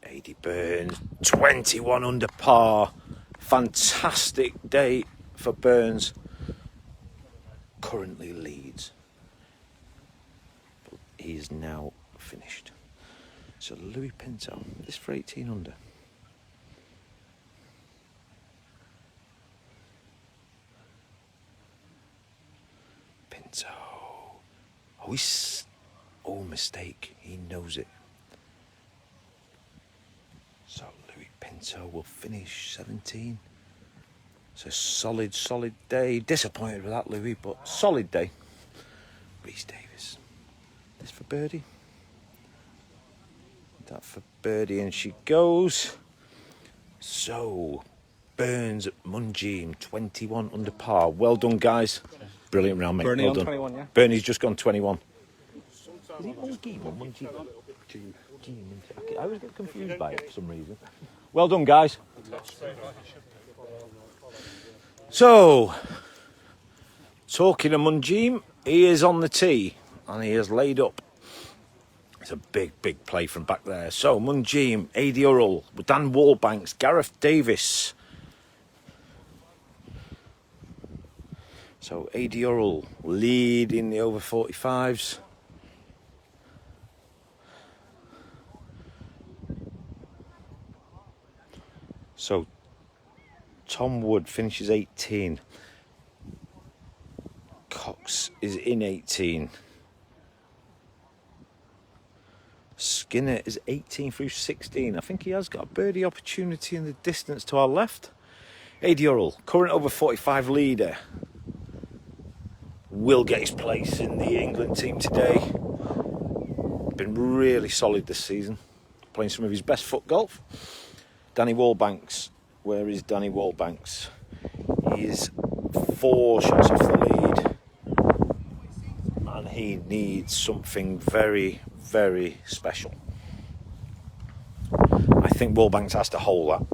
80 Burns, 21 under par. Fantastic day for Burns. Currently leads. But he is now finished. So Louis Pinto, this for 18 under. Pinto. Oh, mistake. He knows it. So Louis Pinto will finish 17. It's a solid day. Disappointed with that, Louis, but solid day. Reese Davis. This for birdie. That for birdie, and she goes. So, Burns at Mungine, 21 under par. Well done, guys. Brilliant round, mate. Bernie Well on done. 21, yeah? Bernie's just gone 21. Is it Mungine or Mungine? I always get confused by it for some reason. Well done, guys. So, talking of Mungine, he is on the tee and he has laid up. It's a big play from back there. So, Mungine, Adi Urrell, Dan Wallbanks, Gareth Davis. So, Adi Urrell leading the over 45s. So, Tom Wood finishes 18. Cox is in 18. Skinner is 18 through 16. I think he has got a birdie opportunity in the distance to our left. Adi Urrell, current over 45 leader, will get his place in the England team today. Been really solid this season, playing some of his best foot golf. Danny Wallbanks, where is Danny Wallbanks? He is 4 shots off the lead, and he needs something very special. I think Wallbanks has to hold that,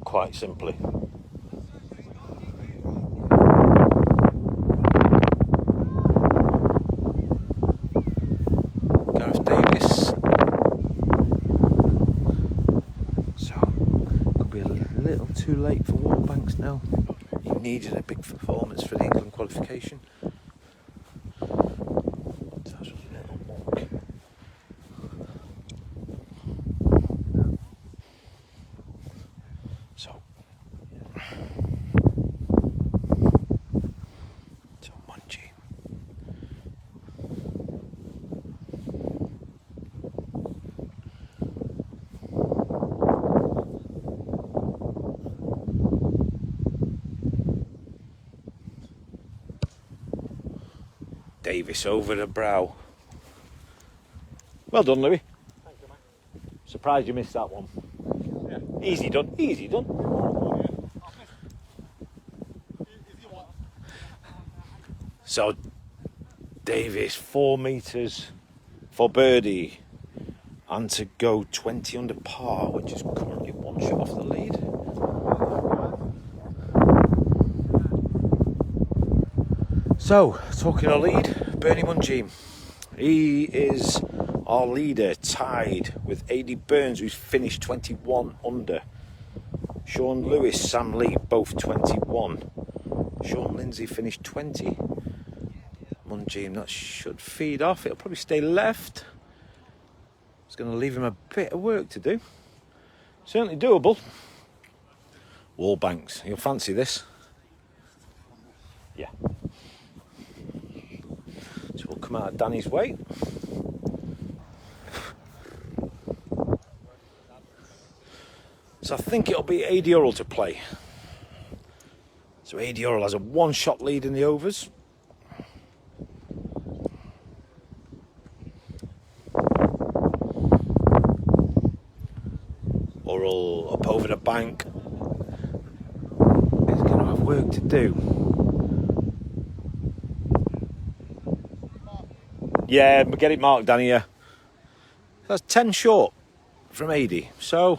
quite simply. too late for Wallbanks now. He needed a big performance for the England qualification. That was a little monk. So Mungie. Davis over the brow. Well done, Louis. Thank you, mate. Surprised you missed that one. Yeah. Easy done, easy done. So, Davis, 4 metres for birdie, and to go 20 under par, which is currently 1 shot off the lead. So, talking of lead, Bernie Mungie. He is our leader, tied with A.D. Burns, who's finished 21 under. Sean Lewis, Sam Lee, both 21. Sean Lindsay finished 20. Mungie, that should feed off. It'll probably stay left. It's going to leave him a bit of work to do. Certainly doable. Wallbanks, you'll fancy this. Yeah. So we'll come out of Danny's way. So I think it'll be A.D. Earl to play. So A.D. Earl has a 1-shot lead in the overs. Earl up over the bank. He's going to have work to do. Yeah, get it marked, Danny, yeah. That's 10 short from 80. So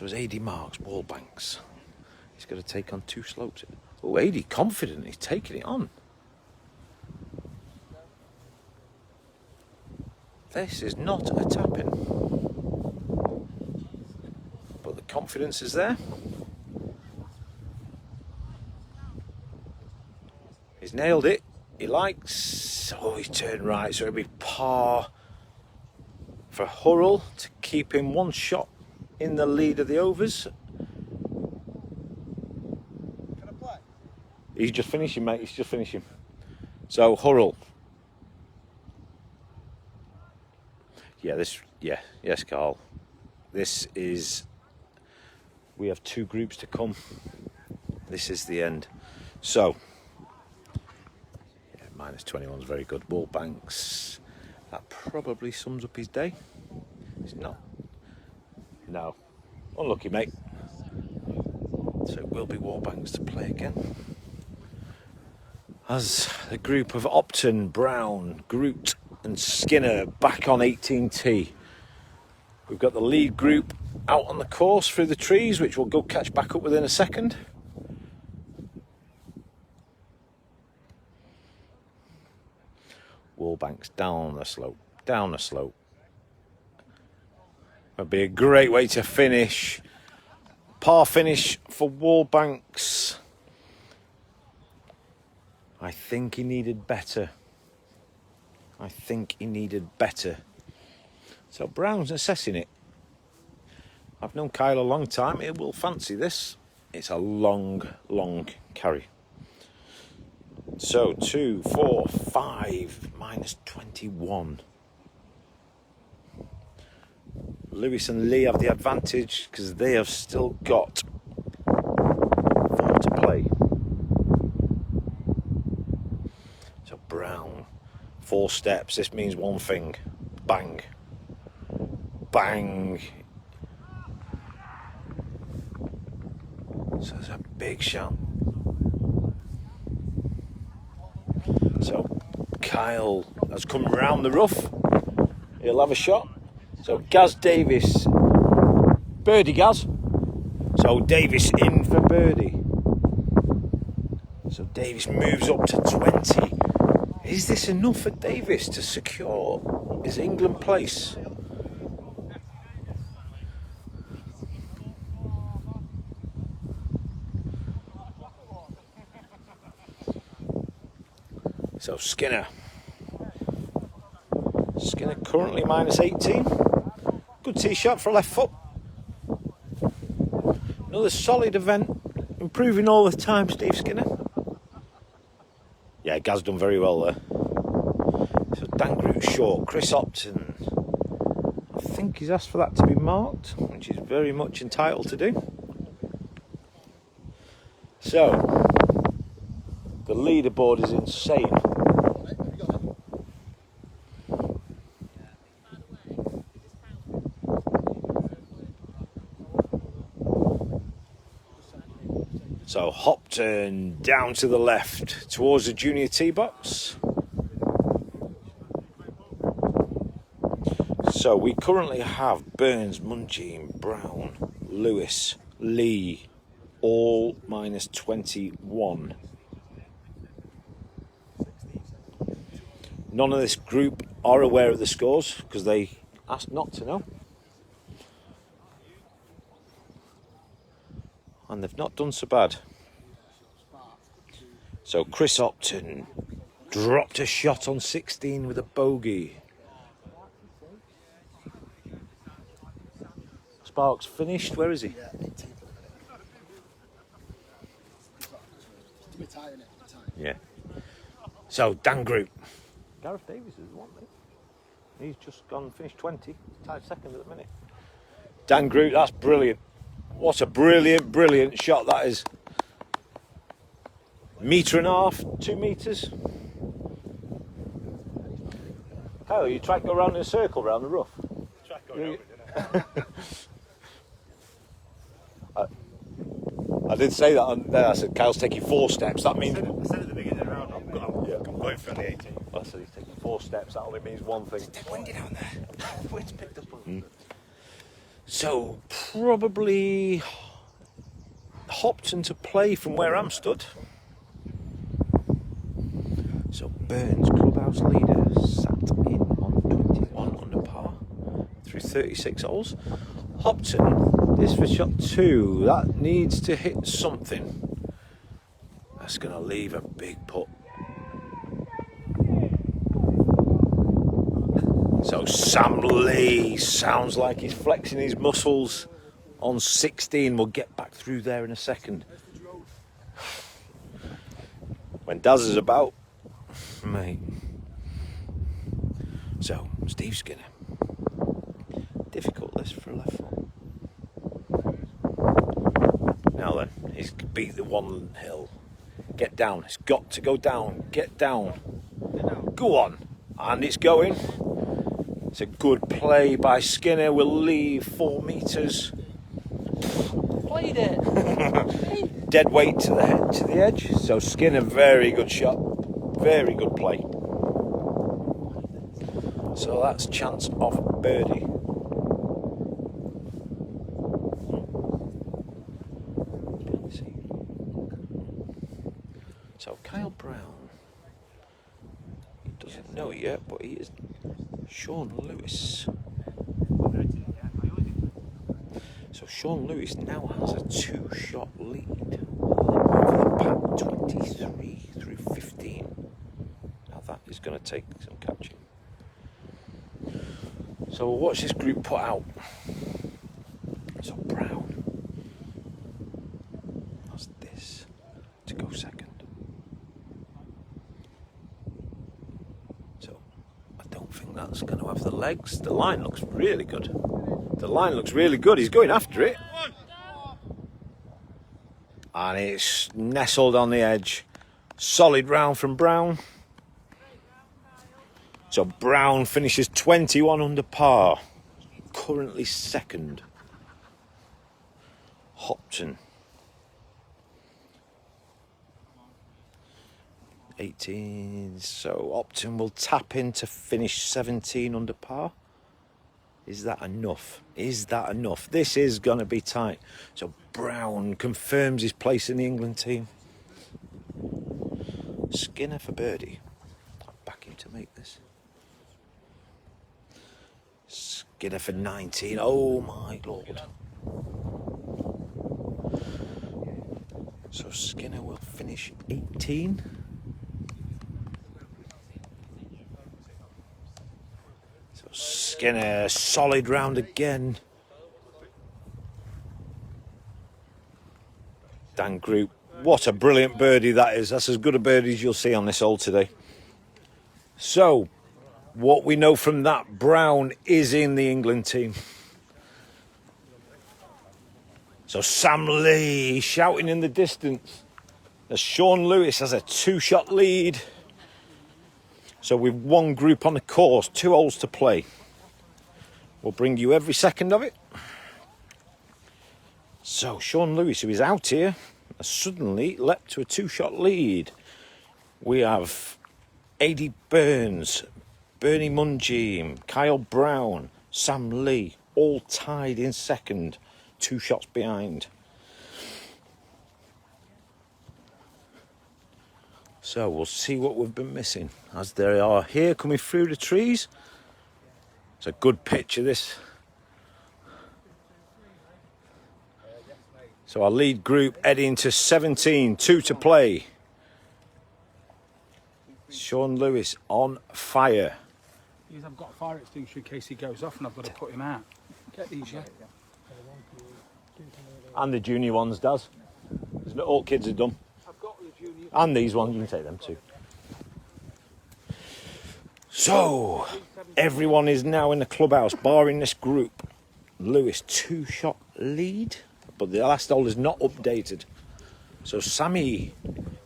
as 80 marks, Wallbanks. He's got to take on 2 slopes. Oh, 80 confident, he's taking it on. This is not a tap-in. But the confidence is there. He's nailed it. He likes... Oh, he's turned right, so it'll be par for Hurrell to keep him 1 shot in the lead of the overs. Can I play? He's just finishing, mate. He's just finishing. So, Hurrell. Yes, Carl. This is... We have 2 groups to come. This is the end. So... Minus 21 is very good. Wallbanks, that probably sums up his day. It's not. No. Unlucky, mate. So it will be Wallbanks to play again. As the group of Upton, Brown, Groot and Skinner back on 18T. We've got the lead group out on the course through the trees, which we'll go catch back up with in a second. Wallbanks down the slope, down the slope. That'd be a great way to finish. Par finish for Wallbanks. I think he needed better. So Brown's assessing it. I've known Kyle a long time. He will fancy this. It's a long, long carry. So 2, 4, 5, minus 21. Lewis and Lee have the advantage because they have still got 4 to play. So Brown, 4 steps. This means one thing. Bang. Bang. So it's a big shot. So Kyle has come round the rough. He'll have a shot. So Gaz Davis, birdie Gaz. So Davis in for birdie. So Davis moves up to 20. Is this enough for Davis to secure his England place? So Skinner. Skinner currently minus 18. Good tee shot for a left foot. Another solid event. Improving all the time, Steve Skinner. Yeah, Gaz done very well there. So Dan Groot short, Chris Opton. I think he's asked for that to be marked, which he's very much entitled to do. So, the leaderboard is insane. So Hopton down to the left towards the junior tee box. So we currently have Burns, Mungine, Brown, Lewis, Lee, all minus 21. None of this group are aware of the scores because they asked not to know. And they've not done so bad. So Chris Opton dropped a shot on 16 with a bogey. Sparks finished. Where is he? Yeah. So Dan Group. Gareth Davies is one, mate. He's just gone finished 20. Tied second at the minute. Dan Group, that's brilliant. What a brilliant, brilliant shot that is. 1.5 meters, 2 meters. Kyle, you try to go around in a circle around the rough. Try to go over it, didn't I did say that on there. I said Kyle's taking 4 steps. That means I said at the beginning of the round, I'm going for the 18. I said he's taking 4 steps. That only means one thing. It's dead windy down there. Wind's picked up on. So probably Hopton to play from where I'm stood. So Burns, clubhouse leader, sat in on 21 under par through 36 holes. Hopton, this for shot 2, that needs to hit something. That's going to leave a big putt. So Sam Lee sounds like he's flexing his muscles on 16. We'll get back through there in a second. When Daz is about, mate. So Steve Skinner. Difficult this for a left foot. Now then, he's beat the one hill. Get down. It's got to go down. Get down. Go on. And it's going. It's a good play by Skinner. We'll leave 4 meters. Played it. Dead weight to the edge. So Skinner, very good shot. Very good play. So that's chance of birdie. So Kyle Brown. He doesn't know it yet, but he is Sean Lewis. So Sean Lewis now has a 2-shot lead over the pack, 23 through 15. Now that is going to take some catching. So we'll watch this group put out. So Brown has this to go second. So I don't think that's going to have the legs. The line looks really good. The line looks really good. He's going after it. And it's nestled on the edge. Solid round from Brown. So Brown finishes 21 under par. Currently second. Hopton. 18. So Hopton will tap in to finish 17 under par. Is that enough? Is that enough? This is going to be tight. So Brown confirms his place in the England team. Skinner for birdie. I'll back him to make this. Skinner for 19. Oh my Lord. So Skinner will finish 18. getting a solid round again. Dan Group, what a brilliant birdie that is. That's as good a birdie as you'll see on this hole today. So, what we know from that, Brown is in the England team. So Sam Lee shouting in the distance as Sean Lewis has a 2-shot lead. So with one group on the course, 2 holes to play. We'll bring you every second of it. So Sean Lewis, who is out here, has suddenly leapt to a 2-shot lead. We have A.D. Burns, Bernie Mungeem, Kyle Brown, Sam Lee, all tied in second, 2 shots behind. So we'll see what we've been missing as they are here coming through the trees. It's a good picture, this. So our lead group heading to 17, 2 to play. Sean Lewis on fire. Because I've got a fire extinguisher in case he goes off and I've got to put him out. Get these, yeah? And the junior ones, Daz. Isn't it? All kids are done. I've got the junior. And these ones, you can take them too. So, everyone is now in the clubhouse, barring this group. Lewis, 2-shot lead, but the last hole is not updated. So Sammy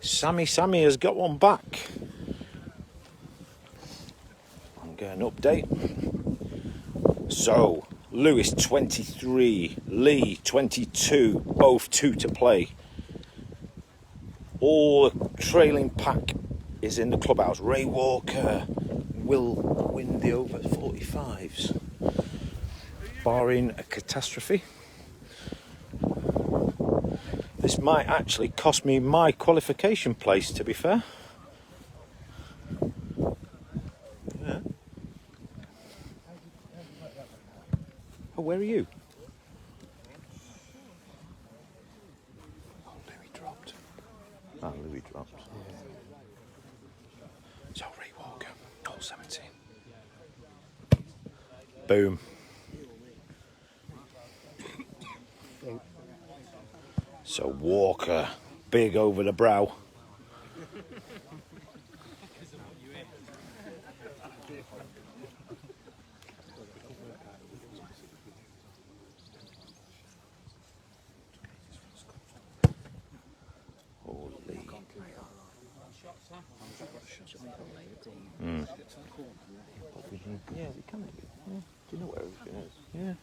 has got one back. I'm getting an update. So, Lewis 23, Lee 22, both 2 to play. All the trailing pack is in the clubhouse. Ray Walker will win the over 45s, barring a catastrophe. This might actually cost me my qualification place, to be fair. Yeah. Oh, where are you? Oh, Louis dropped. Ah, Louis dropped. So, Ray Walker, hole 17. Boom. So Walker, big over the brow. Holy. Yeah, we can do. Yeah. Do you know where everything is? Yeah.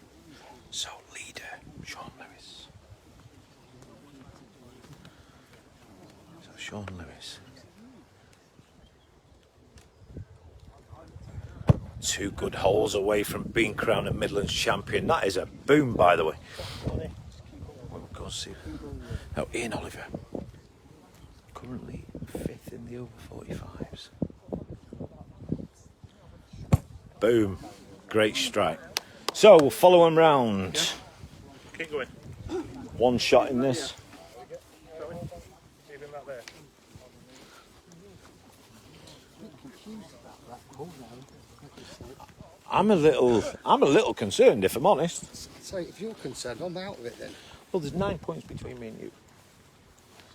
So leader, Sean Lewis. So Sean Lewis. 2 good holes away from being crowned a Midlands champion. That is a boom, by the way. We'll go and see. Now, Ian Oliver, currently 5th in the over 45s. Boom. Great strike. So we'll follow him round. Keep going. 1 shot in this. Keep him back there. I'm a little concerned, if I'm honest. So if you're concerned, I'm out of it then. Well, there's 9 points between me and you.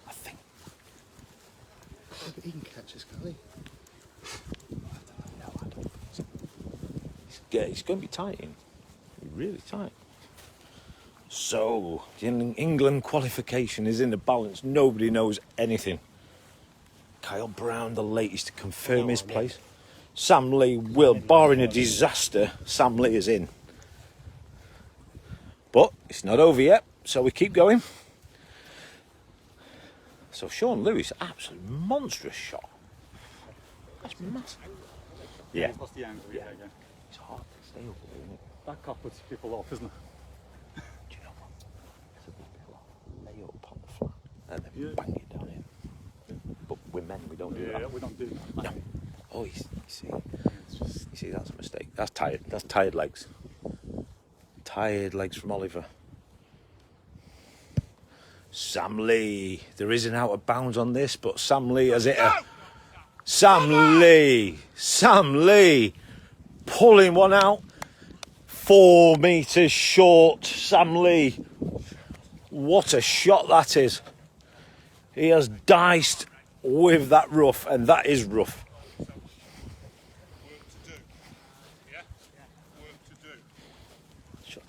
I think. But he can catch us, can't he? No, I don't think so. It's going to be tight in. Really tight. So, the England qualification is in the balance. Nobody knows anything. Kyle Brown, the latest to confirm his place. Sam Lee will, barring a disaster, Sam Lee is in. But it's not over yet, so we keep going. So Sean Lewis, absolute monstrous shot. That's massive. Yeah. What's the angle? Yeah, again. It's hard to stay over there, isn't it? That cop puts people off, isn't it? Do you know what? It's a bit lay up on the flat and then Yeah. bang it down in. But we're men, we don't do Yeah, that. we don't do that. No. Oh, you see, that's a mistake. That's tired. That's tired legs. Tired legs from Oliver. Sam Lee. There is an out of bounds on this, but Sam Lee has hit a... Sam Lee. Pulling one out. 4 metres short. Sam Lee. What a shot that is. He has diced with that rough, and that is rough. Work to do. Yeah? Work to do. Shot.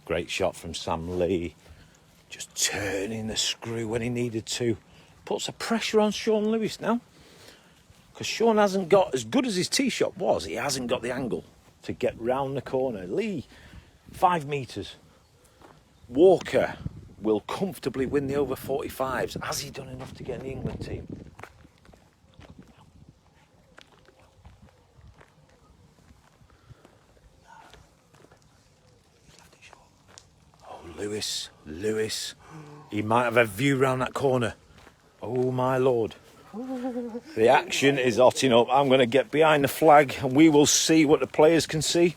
Great shot from Sam Lee. Just turning the screw when he needed to. Puts the pressure on Sean Lewis now. Because Sean hasn't got, as good as his tee shot was, he hasn't got the angle to get round the corner. Lee, 5 metres. Walker will comfortably win the over 45s. Has he done enough to get in the England team? Oh, Lewis. He might have a view round that corner. Oh, my Lord. The action is hotting up. I'm going to get behind the flag and we will see what the players can see.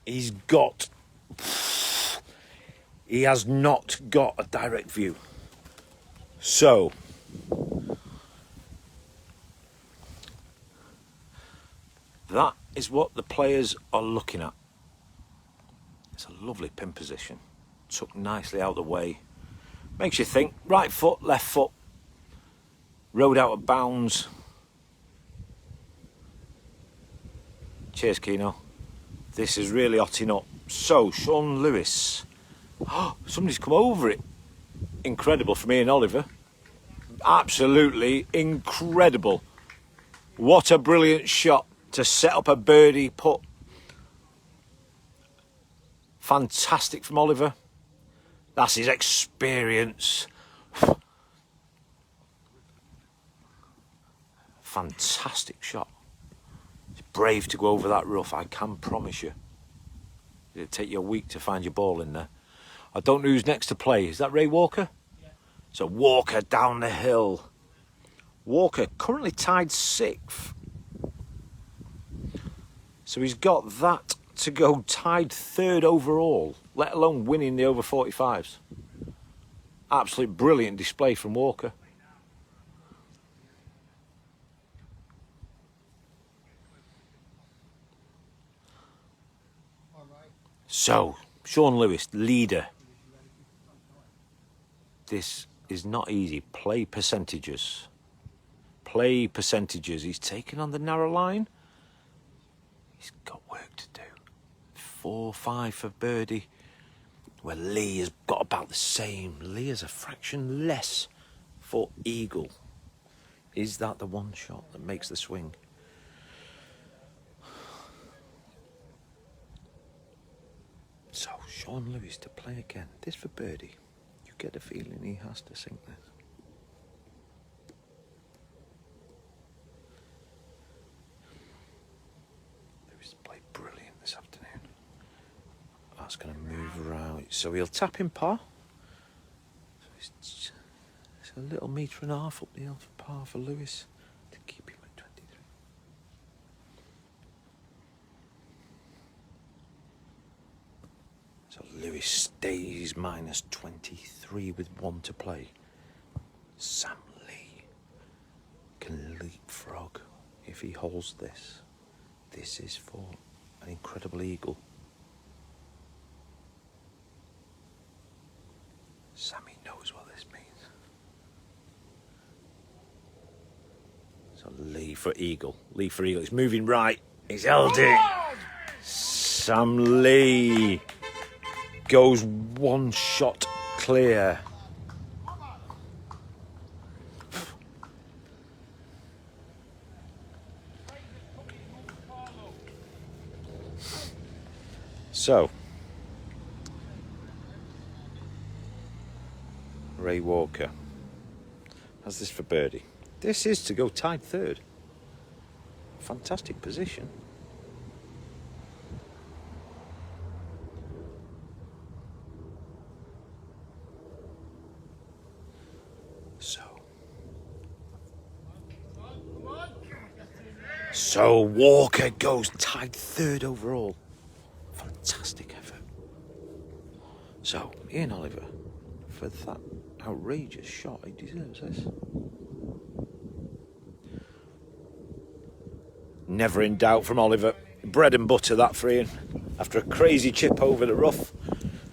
He has not got a direct view. So, that is what the players are looking at. It's a lovely pin position. Tucked nicely out of the way. Makes you think, right foot, left foot. Rode out of bounds. Cheers, Keno. This is really hotting up. So, Sean Lewis. Oh, somebody's come over it. Incredible from Ian Oliver. Absolutely incredible. What a brilliant shot to set up a birdie putt. Fantastic from Oliver. That's his experience. Fantastic shot. It's brave to go over that rough, I can promise you. It'll take you a week to find your ball in there. I don't know who's next to play. Is that Ray Walker? Yeah. So Walker down the hill. Walker currently tied 6th. So he's got that to go tied 3rd overall, let alone winning the over 45s. Absolute brilliant display from Walker. So, Sean Lewis, leader. This is not easy. Play percentages. Play percentages. He's taken on the narrow line. He's got work to do. 4-5 for birdie. Where Lee has got about the same. Lee has a fraction less for eagle. Is that the one shot that makes the swing? So, Sean Lewis to play again. This for birdie. You get the feeling he has to sink this. Lewis played brilliant this afternoon. That's going to move around. So he'll tap in par. So it's a little metre and a half up the hill for par for Lewis to keep him at 23. So Lewis stays minus 23 with 1 to play. Sam Lee can leapfrog if he holds this. This is for an incredible eagle. Sammy knows what this means. So Lee for eagle. Lee for eagle. He's moving right. He's held it. Sam Lee goes 1 shot clear. So, Ray Walker has this for birdie. This is to go tied 3rd. Fantastic position. So Walker goes tied 3rd overall. Fantastic effort. So Ian Oliver, for that outrageous shot, he deserves this. Never in doubt from Oliver. Bread and butter that for Ian. After a crazy chip over the rough.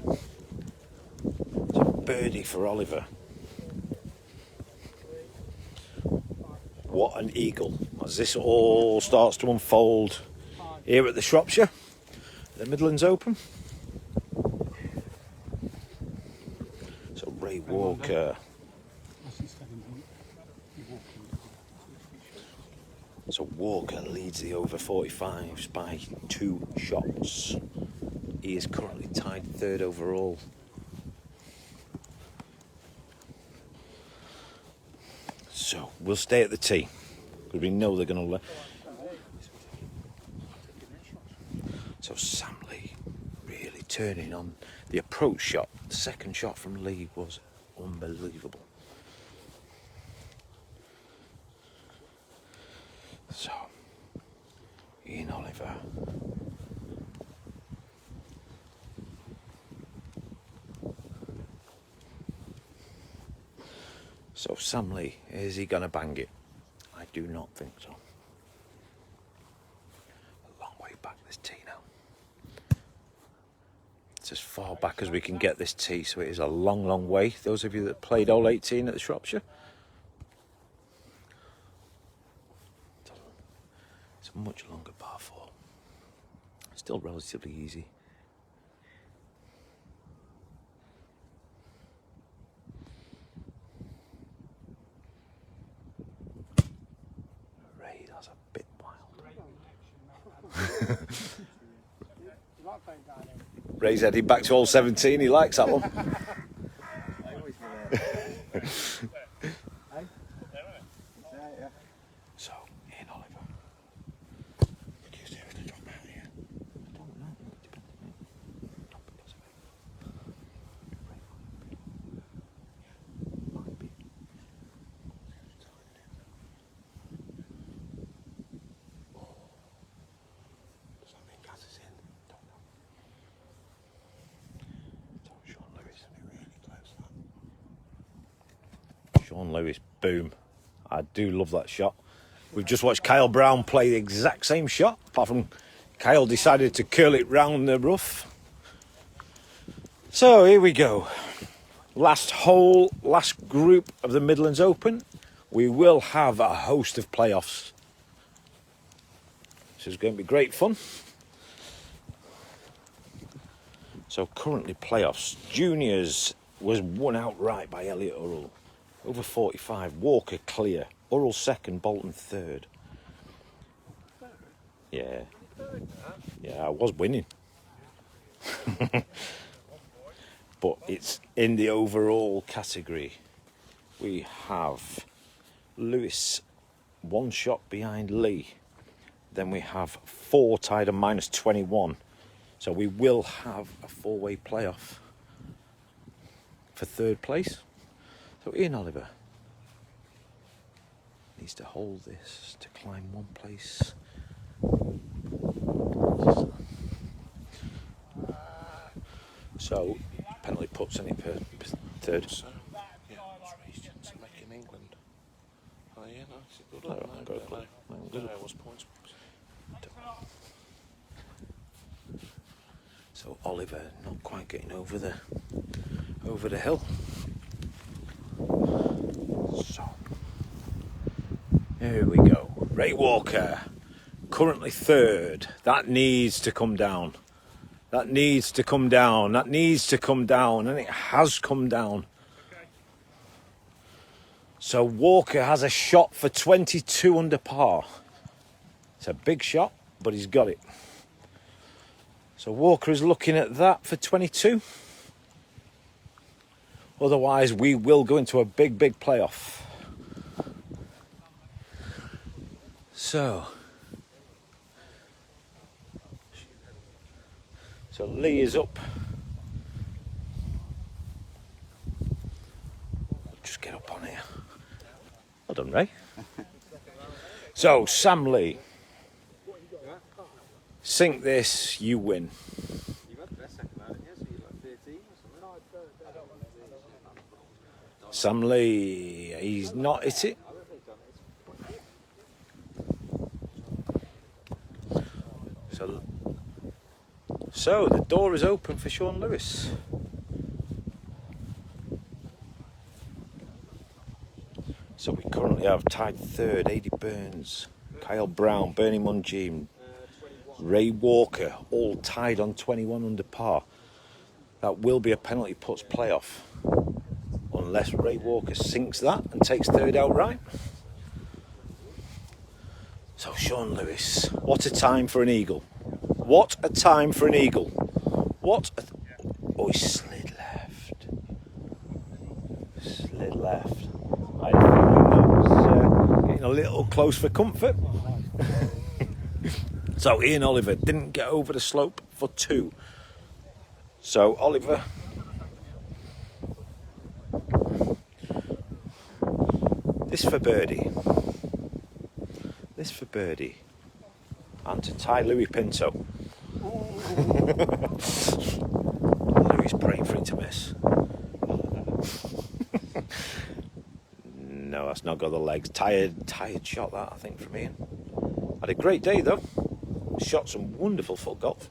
It's a birdie for Oliver. What an eagle. As this all starts to unfold here at the Shropshire, the Midlands Open. So Ray Walker. So Walker leads the over 45s by 2 shots. He is currently tied 3rd overall. So we'll stay at the tee because we know they're going to. So Sam Lee really turning on the approach shot. The second shot from Lee was unbelievable. So Ian Oliver. So Sam Lee, is he going to bang it? I do not think so. A long way back this tee now. It's as far back as we can get this tee, so it is a long, long way. Those of you that played all 18 at the Shropshire. It's a much longer par 4. Still relatively easy. That's a bit wild. Ray's heading back to all 17. He likes that one. So, Ian Oliver. Could you seriously drop out here? I don't know. Not because of it. Might be. Does that mean Gaz is in? Don't know. So Sean Lewis. Really close that. Sean Lewis, boom. I do love that shot. We've just watched Kyle Brown play the exact same shot, apart from Kyle decided to curl it round the rough. So here we go. Last hole, last group of the Midlands Open. We will have a host of playoffs. This is going to be great fun. So currently playoffs. Juniors was won outright by Elliot Urrell. Over 45, Walker clear. Urrell 2nd, Bolton 3rd. Yeah. Yeah, I was winning. But it's in the overall category. We have Lewis 1 shot behind Lee. Then we have 4 tied at -21. So we will have a 4-way playoff for 3rd place. So Ian Oliver needs to hold this to climb 1 place. So penalty puts in it for 3rd. So, yeah, regions make in England. Oh yeah, no, it's a good No, one. I'm good. No, no, what's points? So Oliver not quite getting over the hill. So here we go. Ray Walker, currently 3rd. That needs to come down. That needs to come down. That needs to come down, and it has come down. So Walker has a shot for 22 under par. It's a big shot, but he's got it. So Walker is looking at that for 22. Otherwise, we will go into a big, big playoff. So Lee is up. Just get up on here. Well done, Ray. So Sam Lee. Sink this, you win. Sam Lee, he's not hit it. So the door is open for Sean Lewis. So we currently have tied third, Adi Burns, Kyle Brown, Bernie Mungeem, Ray Walker, all tied on 21 under par. That will be a penalty puts playoff, unless Ray Walker sinks that and takes third outright. So Sean Lewis, what a time for an eagle. What a time for an eagle. Oh, he slid left. Slid left. I think that was getting a little close for comfort. So Ian Oliver didn't get over the slope for 2. So Oliver, this for birdie. This for birdie. And to tie Louis Pinto. Louis praying for him to miss. No, that's not got the legs. Tired shot that, I think, from Ian. Had a great day though. Shot some wonderful full golf.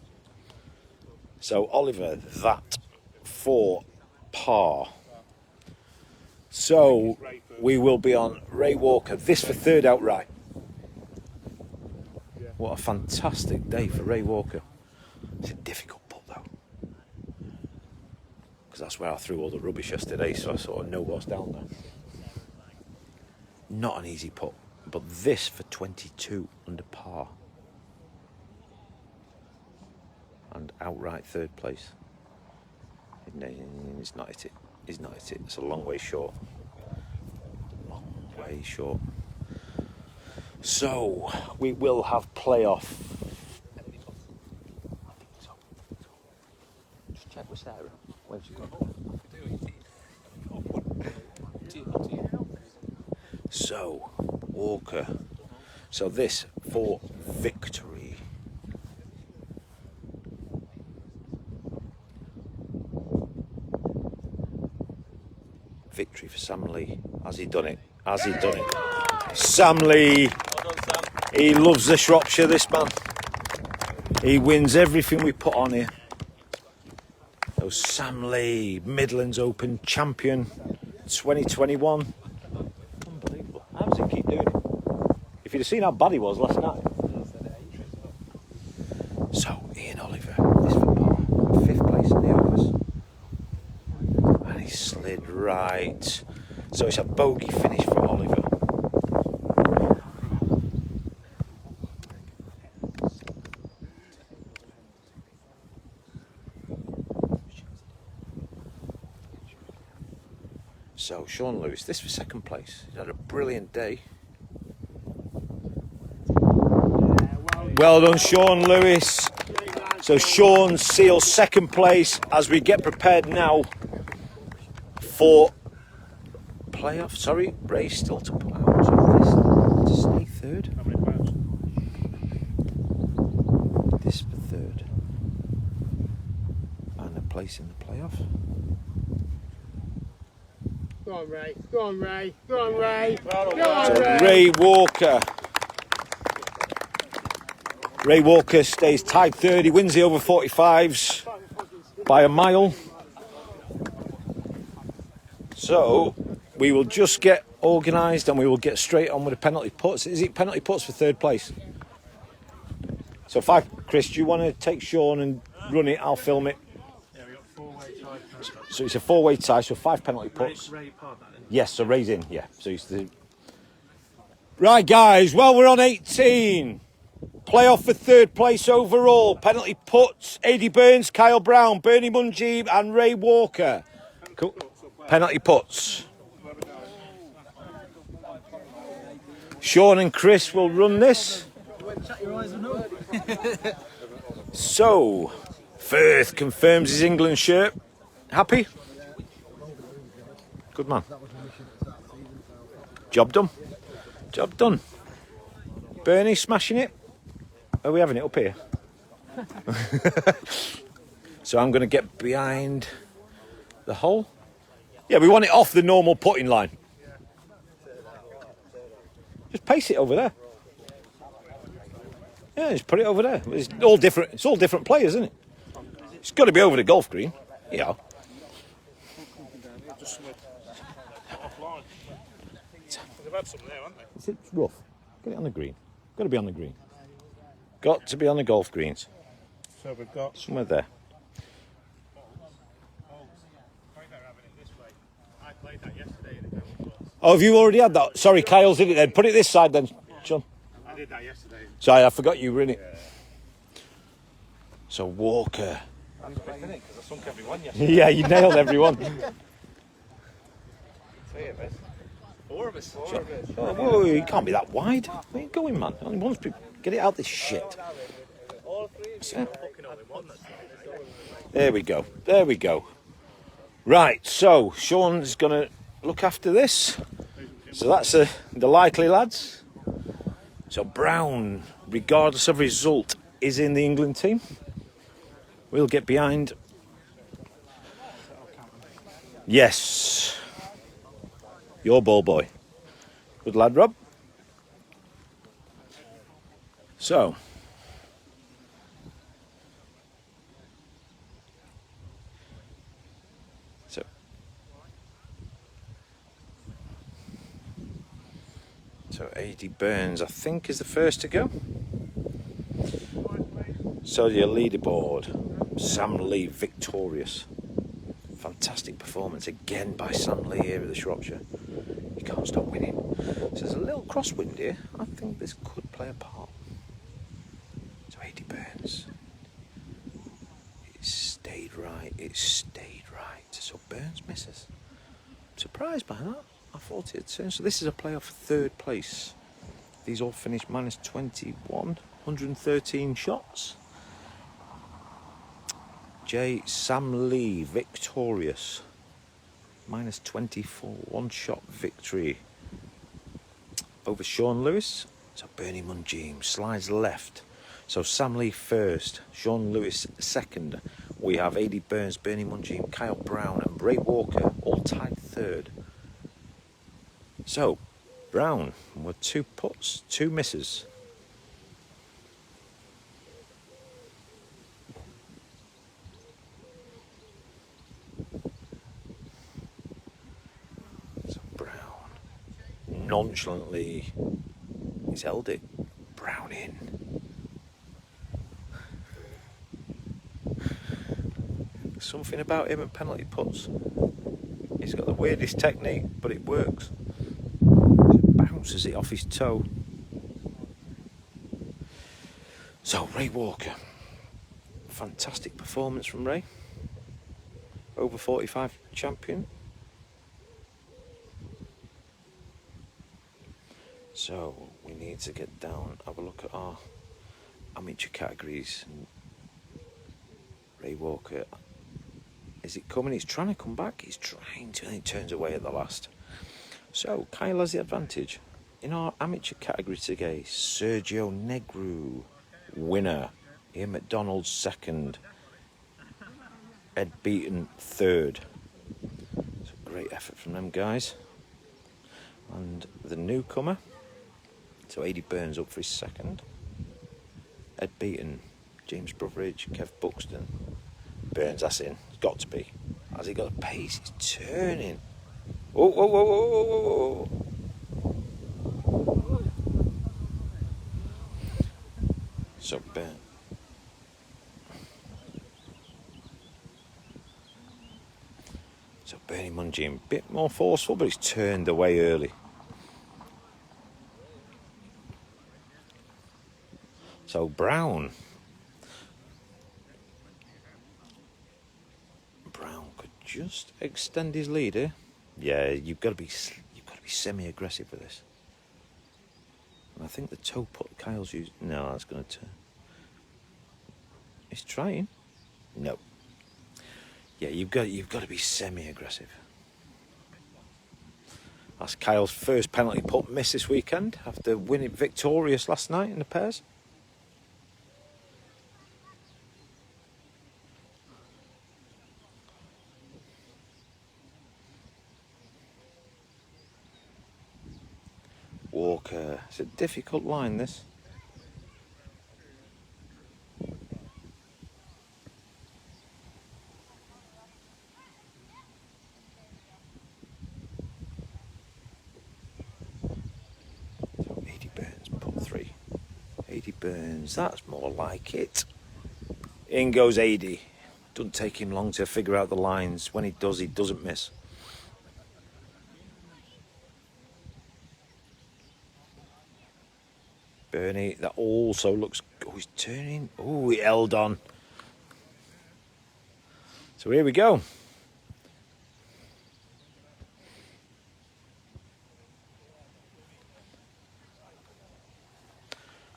So Oliver, that for par. So we will be on Ray Walker. This for third outright. What a fantastic day for Ray Walker. It's a difficult putt though, because that's where I threw all the rubbish yesterday, so I sort of know what's down there. Not an easy putt, but this for 22 under par. And outright third place. It's not hit it. He's not hit it. It's a long way short. Long way short. So we will have playoff. I think so. Just check with Sarah. Where's she gone? So Walker. So this for victory. Victory for Sam Lee. Has he done it? Has he done it? Sam Lee. He loves the Shropshire, this man. He wins everything we put on here. So Sam Lee, Midlands Open champion 2021. Unbelievable. How does he keep doing it? If you'd have seen how bad he was last night. So Ian Oliver, this for par, 5th place in the overs. And he slid right. So it's a bogey finish for Oliver. So Sean Lewis, this for 2nd place. He's had a brilliant day. Well done, Sean Lewis. So Sean seals 2nd place as we get prepared now for playoff. Sorry, Ray's still to put out. So this to stay 3rd. How many pounds? This for 3rd. And a place in the playoff. Go on, Ray. Go on, Ray. Go on, Ray. Go on, So Ray. Ray Walker. Ray Walker stays tied 3rd. He wins the over 45s by a mile. So we will just get organised and we will get straight on with the penalty puts. Is it penalty puts for 3rd place? So 5, Chris, do you want to take Sean and run it? I'll film it. Yeah, we got 4-way tie. So it's a 4-way tie, so 5 penalty puts. Ray part that then. Yes, so Ray's in, yeah. So he's the... Right, guys, well, we're on 18. Playoff for 3rd place overall. Penalty puts, Adi Burns, Kyle Brown, Bernie Mungeem and Ray Walker. Cool. Penalty puts. Sean and Chris will run this. So, Firth confirms his England shirt. Happy? Good man. Job done. Job done. Bernie smashing it. Are we having it up here? So I'm going to get behind the hole. Yeah, we want it off the normal putting line. Just pace it over there. Yeah, just put it over there. It's all different. It's all different players, isn't it? It's got to be over the golf green. Yeah. Just somewhere offline. They've had some there, haven't they? It's rough. Get it on the green. Got to be on the green. Got to be on the golf greens. So we've got. Somewhere there. I played that yesterday in the golf course. Oh, have you already had that? Sorry, Kyle's in it then. Put it this side then, John. I did that yesterday. Sorry, I forgot you were in it. So Walker. I'm just in it because I sunk everyone yesterday. Yeah, you nailed everyone. Four of us. Oh, whoa, you can't be that wide. Where are you going, man? Only one people. Get it out this shit. There we go. There we go. Right, so Sean's going to look after this. So that's the likely lads. So Brown, regardless of result, is in the England team. We'll get behind. Yes. Your ball boy. Good lad, Rob. So. So A.D. Burns, I think, is the first to go. So your leaderboard, Sam Lee victorious. Fantastic performance again by Sam Lee here at the Shropshire. He can't stop winning. So there's a little crosswind here. I think this could play a part. So A.D. Burns. It stayed right. It stayed right. So Burns misses. I'm surprised by that. I thought it'd turn. So this is a playoff for third place. These all finished minus 21, 113 shots. Sam Lee victorious, minus 24, one shot victory over Sean Lewis. So Bernie Mungeem slides left. So Sam Lee first, Sean Lewis second. We have A.D. Burns, Bernie Mungeem, Kyle Brown and Ray Walker all tied third. So, Brown with 2 putts, 2 misses. So Brown nonchalantly, he's held it. Brown in. There's something about him and penalty putts. He's got the weirdest technique, but it works. Bounces it off his toe. So Ray Walker, fantastic performance from Ray. Over 45 champion. So we need to get down, have a look at our amateur categories. Ray Walker, is it coming? He's trying to come back. He's trying to, and he turns away at the last. So, Kyle has the advantage. In our amateur category today, Sergio Negru, winner. Ian McDonald, second. Ed Beaton, third. It's a great effort from them guys. And the newcomer, so A.D. Burns up for his second. Ed Beaton, James Brotheridge, Kev Buxton. Burns, that's in. It's got to be. Has he got a pace? He's turning. Whoa, whoa, whoa, whoa, whoa, whoa. So Ben. So Bernie Mungeem, a bit more forceful, but he's turned away early. So Brown. Brown could just extend his lead here. Yeah, you've got to be semi-aggressive with this. And I think the toe put Kyle's used. No, that's going to turn. He's trying. No. Yeah, you've got to be semi-aggressive. That's Kyle's first penalty putt miss this weekend after winning victorious last night in the pairs. Walker. It's a difficult line, this. Burns. That's more like it. In goes 80. Doesn't take him long to figure out the lines. When he does, he doesn't miss. Bernie, that also looks... Oh, he's turning. Oh, he held on. So here we go.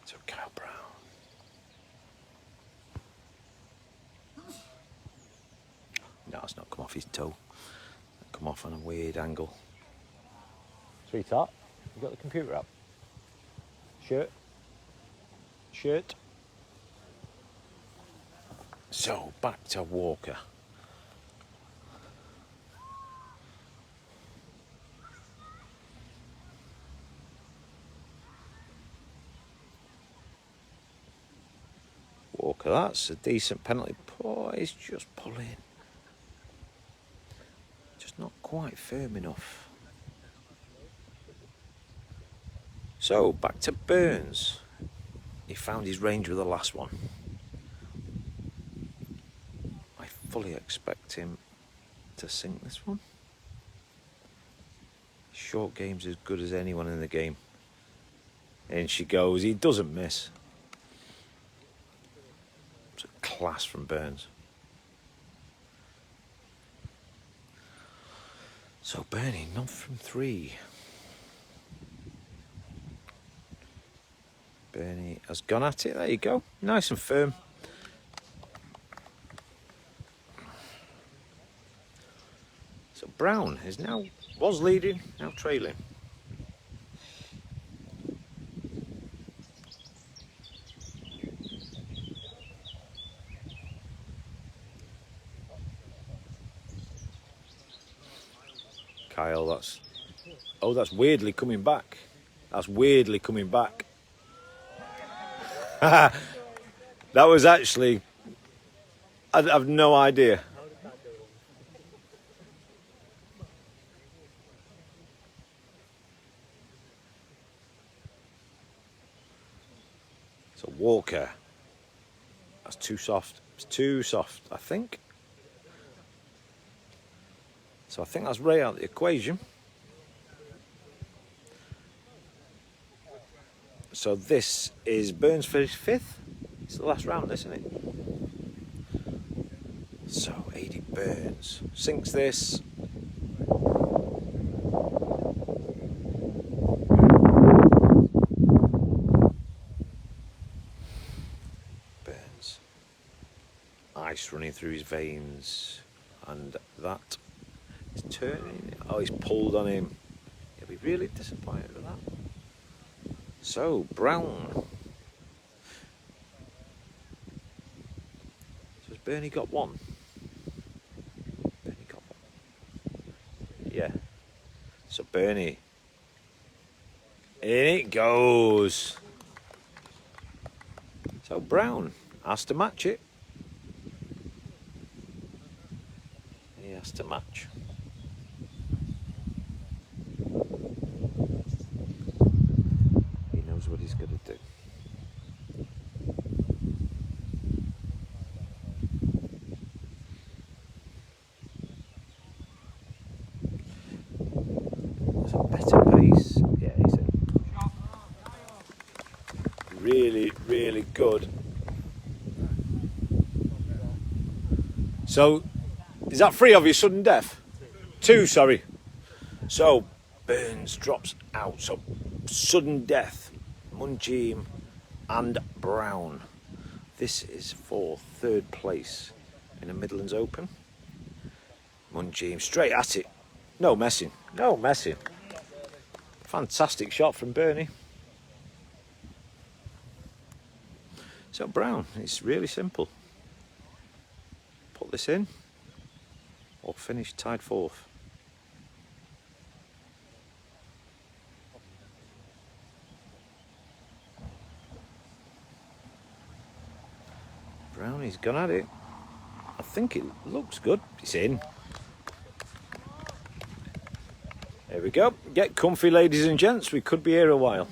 So Kyle Brown. No, it's not come off his toe. Come off on a weird angle. Sweetheart, you got the computer up? Shirt. So back to Walker. Walker, that's a decent penalty. Oh, he's just pulling. Just not quite firm enough. So back to Burns. He found his range with the last one. I fully expect him to sink this one. Short game's as good as anyone in the game. In she goes. He doesn't miss. It's a class from Burns. So Bernie, not from 3. Bernie has gone at it. There you go. Nice and firm. So Brown was leading, now trailing. Kyle, that's weirdly coming back. That's weirdly coming back. That was actually, I've no idea. So Walker, that's too soft. It's too soft, I think. So I think that's right out of the equation. So this is Burns for his 5th. It's the last round, isn't it? So 80 Burns sinks this. Burns. Ice running through his veins, and that is turning. Oh, he's pulled on him. He'll be really disappointed with that. So, Brown. So has Bernie got one? Bernie got one. Yeah. So Bernie. In it goes. So Brown has to match it. He has to match. What he's going to do. There's a better pace. Yeah, he's in. Really, really good. So, is that 3 of you, sudden death? 2, sorry. So, Burns drops out. So, sudden death. Munjim and Brown. This is for 3rd place in the Midlands Open. Munjim straight at it. No messing. No messing. Fantastic shot from Bernie. So Brown, it's really simple. Put this in or finish tied 4th. Brownie's gone at it. I think it looks good. It's in. There we go. Get comfy, ladies and gents. We could be here a while.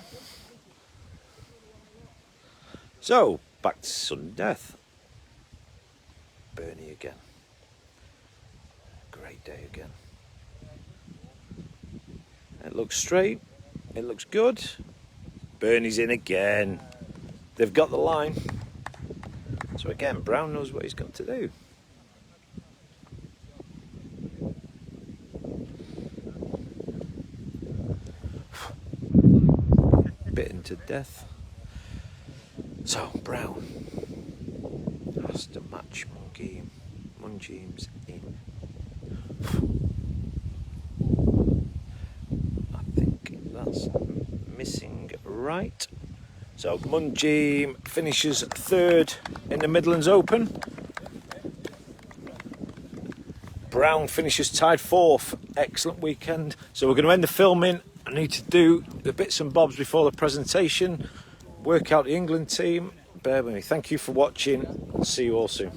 So, back to sudden death. Bernie again. Great day again. It looks straight. It looks good. Bernie's in again. They've got the line. So again, Brown knows what he's got to do. Bitten to death. So Brown has to match Mungeem. Mungeem's in. I think that's missing right. So Mungeem finishes third in the Midlands Open. Brown finishes tied fourth. Excellent weekend. So we're going to end the filming. I need to do the bits and bobs before the presentation. Work out the England team. Bear with me. Thank you for watching. I'll see you all soon.